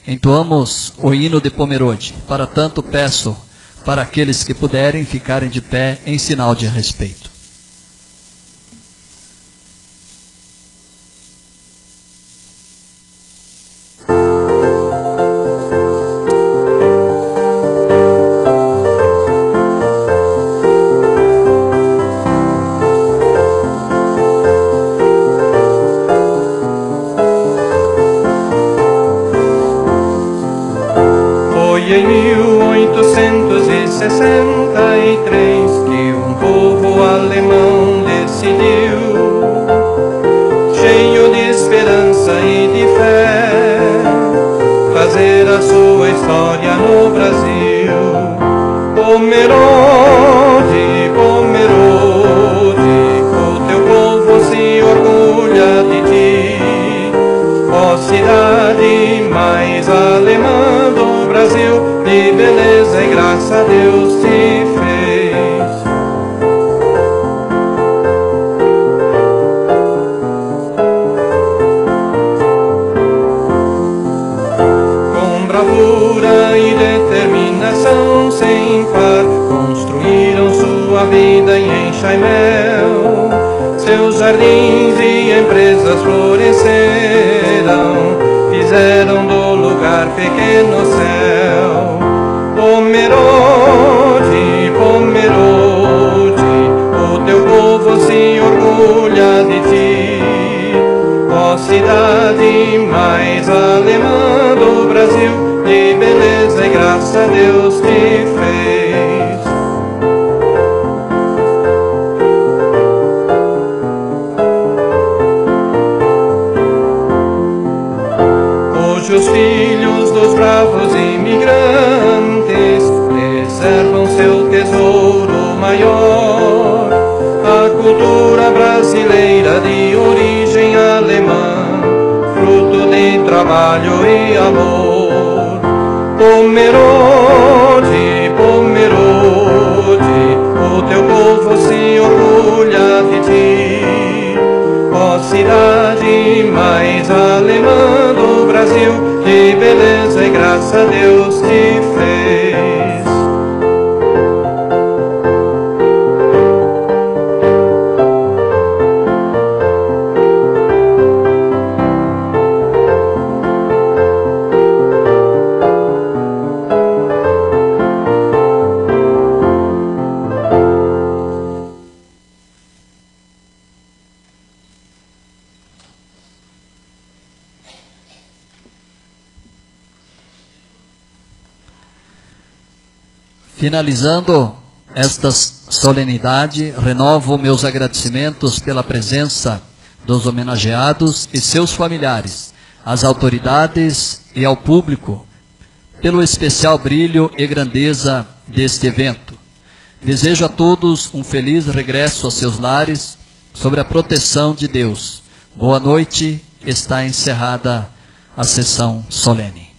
entoamos o hino de Pomerode. Para tanto, peço para aqueles que puderem ficarem de pé em sinal de respeito. Em 1863 que um povo alemão decidiu, cheio de esperança e de fé, fazer a sua história no Brasil. Pomerode, Pomerode, o teu povo se orgulha de ti, ó cidade mais alemã do Brasil, de beleza e graça Deus te fez. Com bravura e determinação sem par, construíram sua vida em enxaimel. Seus jardins e empresas floresceram, fizeram do lugar pequeno céu. Pomerode, Pomerode, o teu povo se orgulha de ti. Ó cidade mais alemã do Brasil, de beleza e graça Deus te fez. Hoje os filhos dos bravos imigrantes reservam seu tesouro maior, a cultura brasileira de origem alemã, fruto de trabalho e amor. Pomerode, Pomerode, o teu povo se orgulha de ti. Ó cidade mais alemã do Brasil, de beleza e graça Deus te fez. Finalizando esta solenidade, renovo meus agradecimentos pela presença dos homenageados e seus familiares, às autoridades e ao público, pelo especial brilho e grandeza deste evento. Desejo a todos um feliz regresso aos seus lares, sob a proteção de Deus. Boa noite, está encerrada a sessão solene.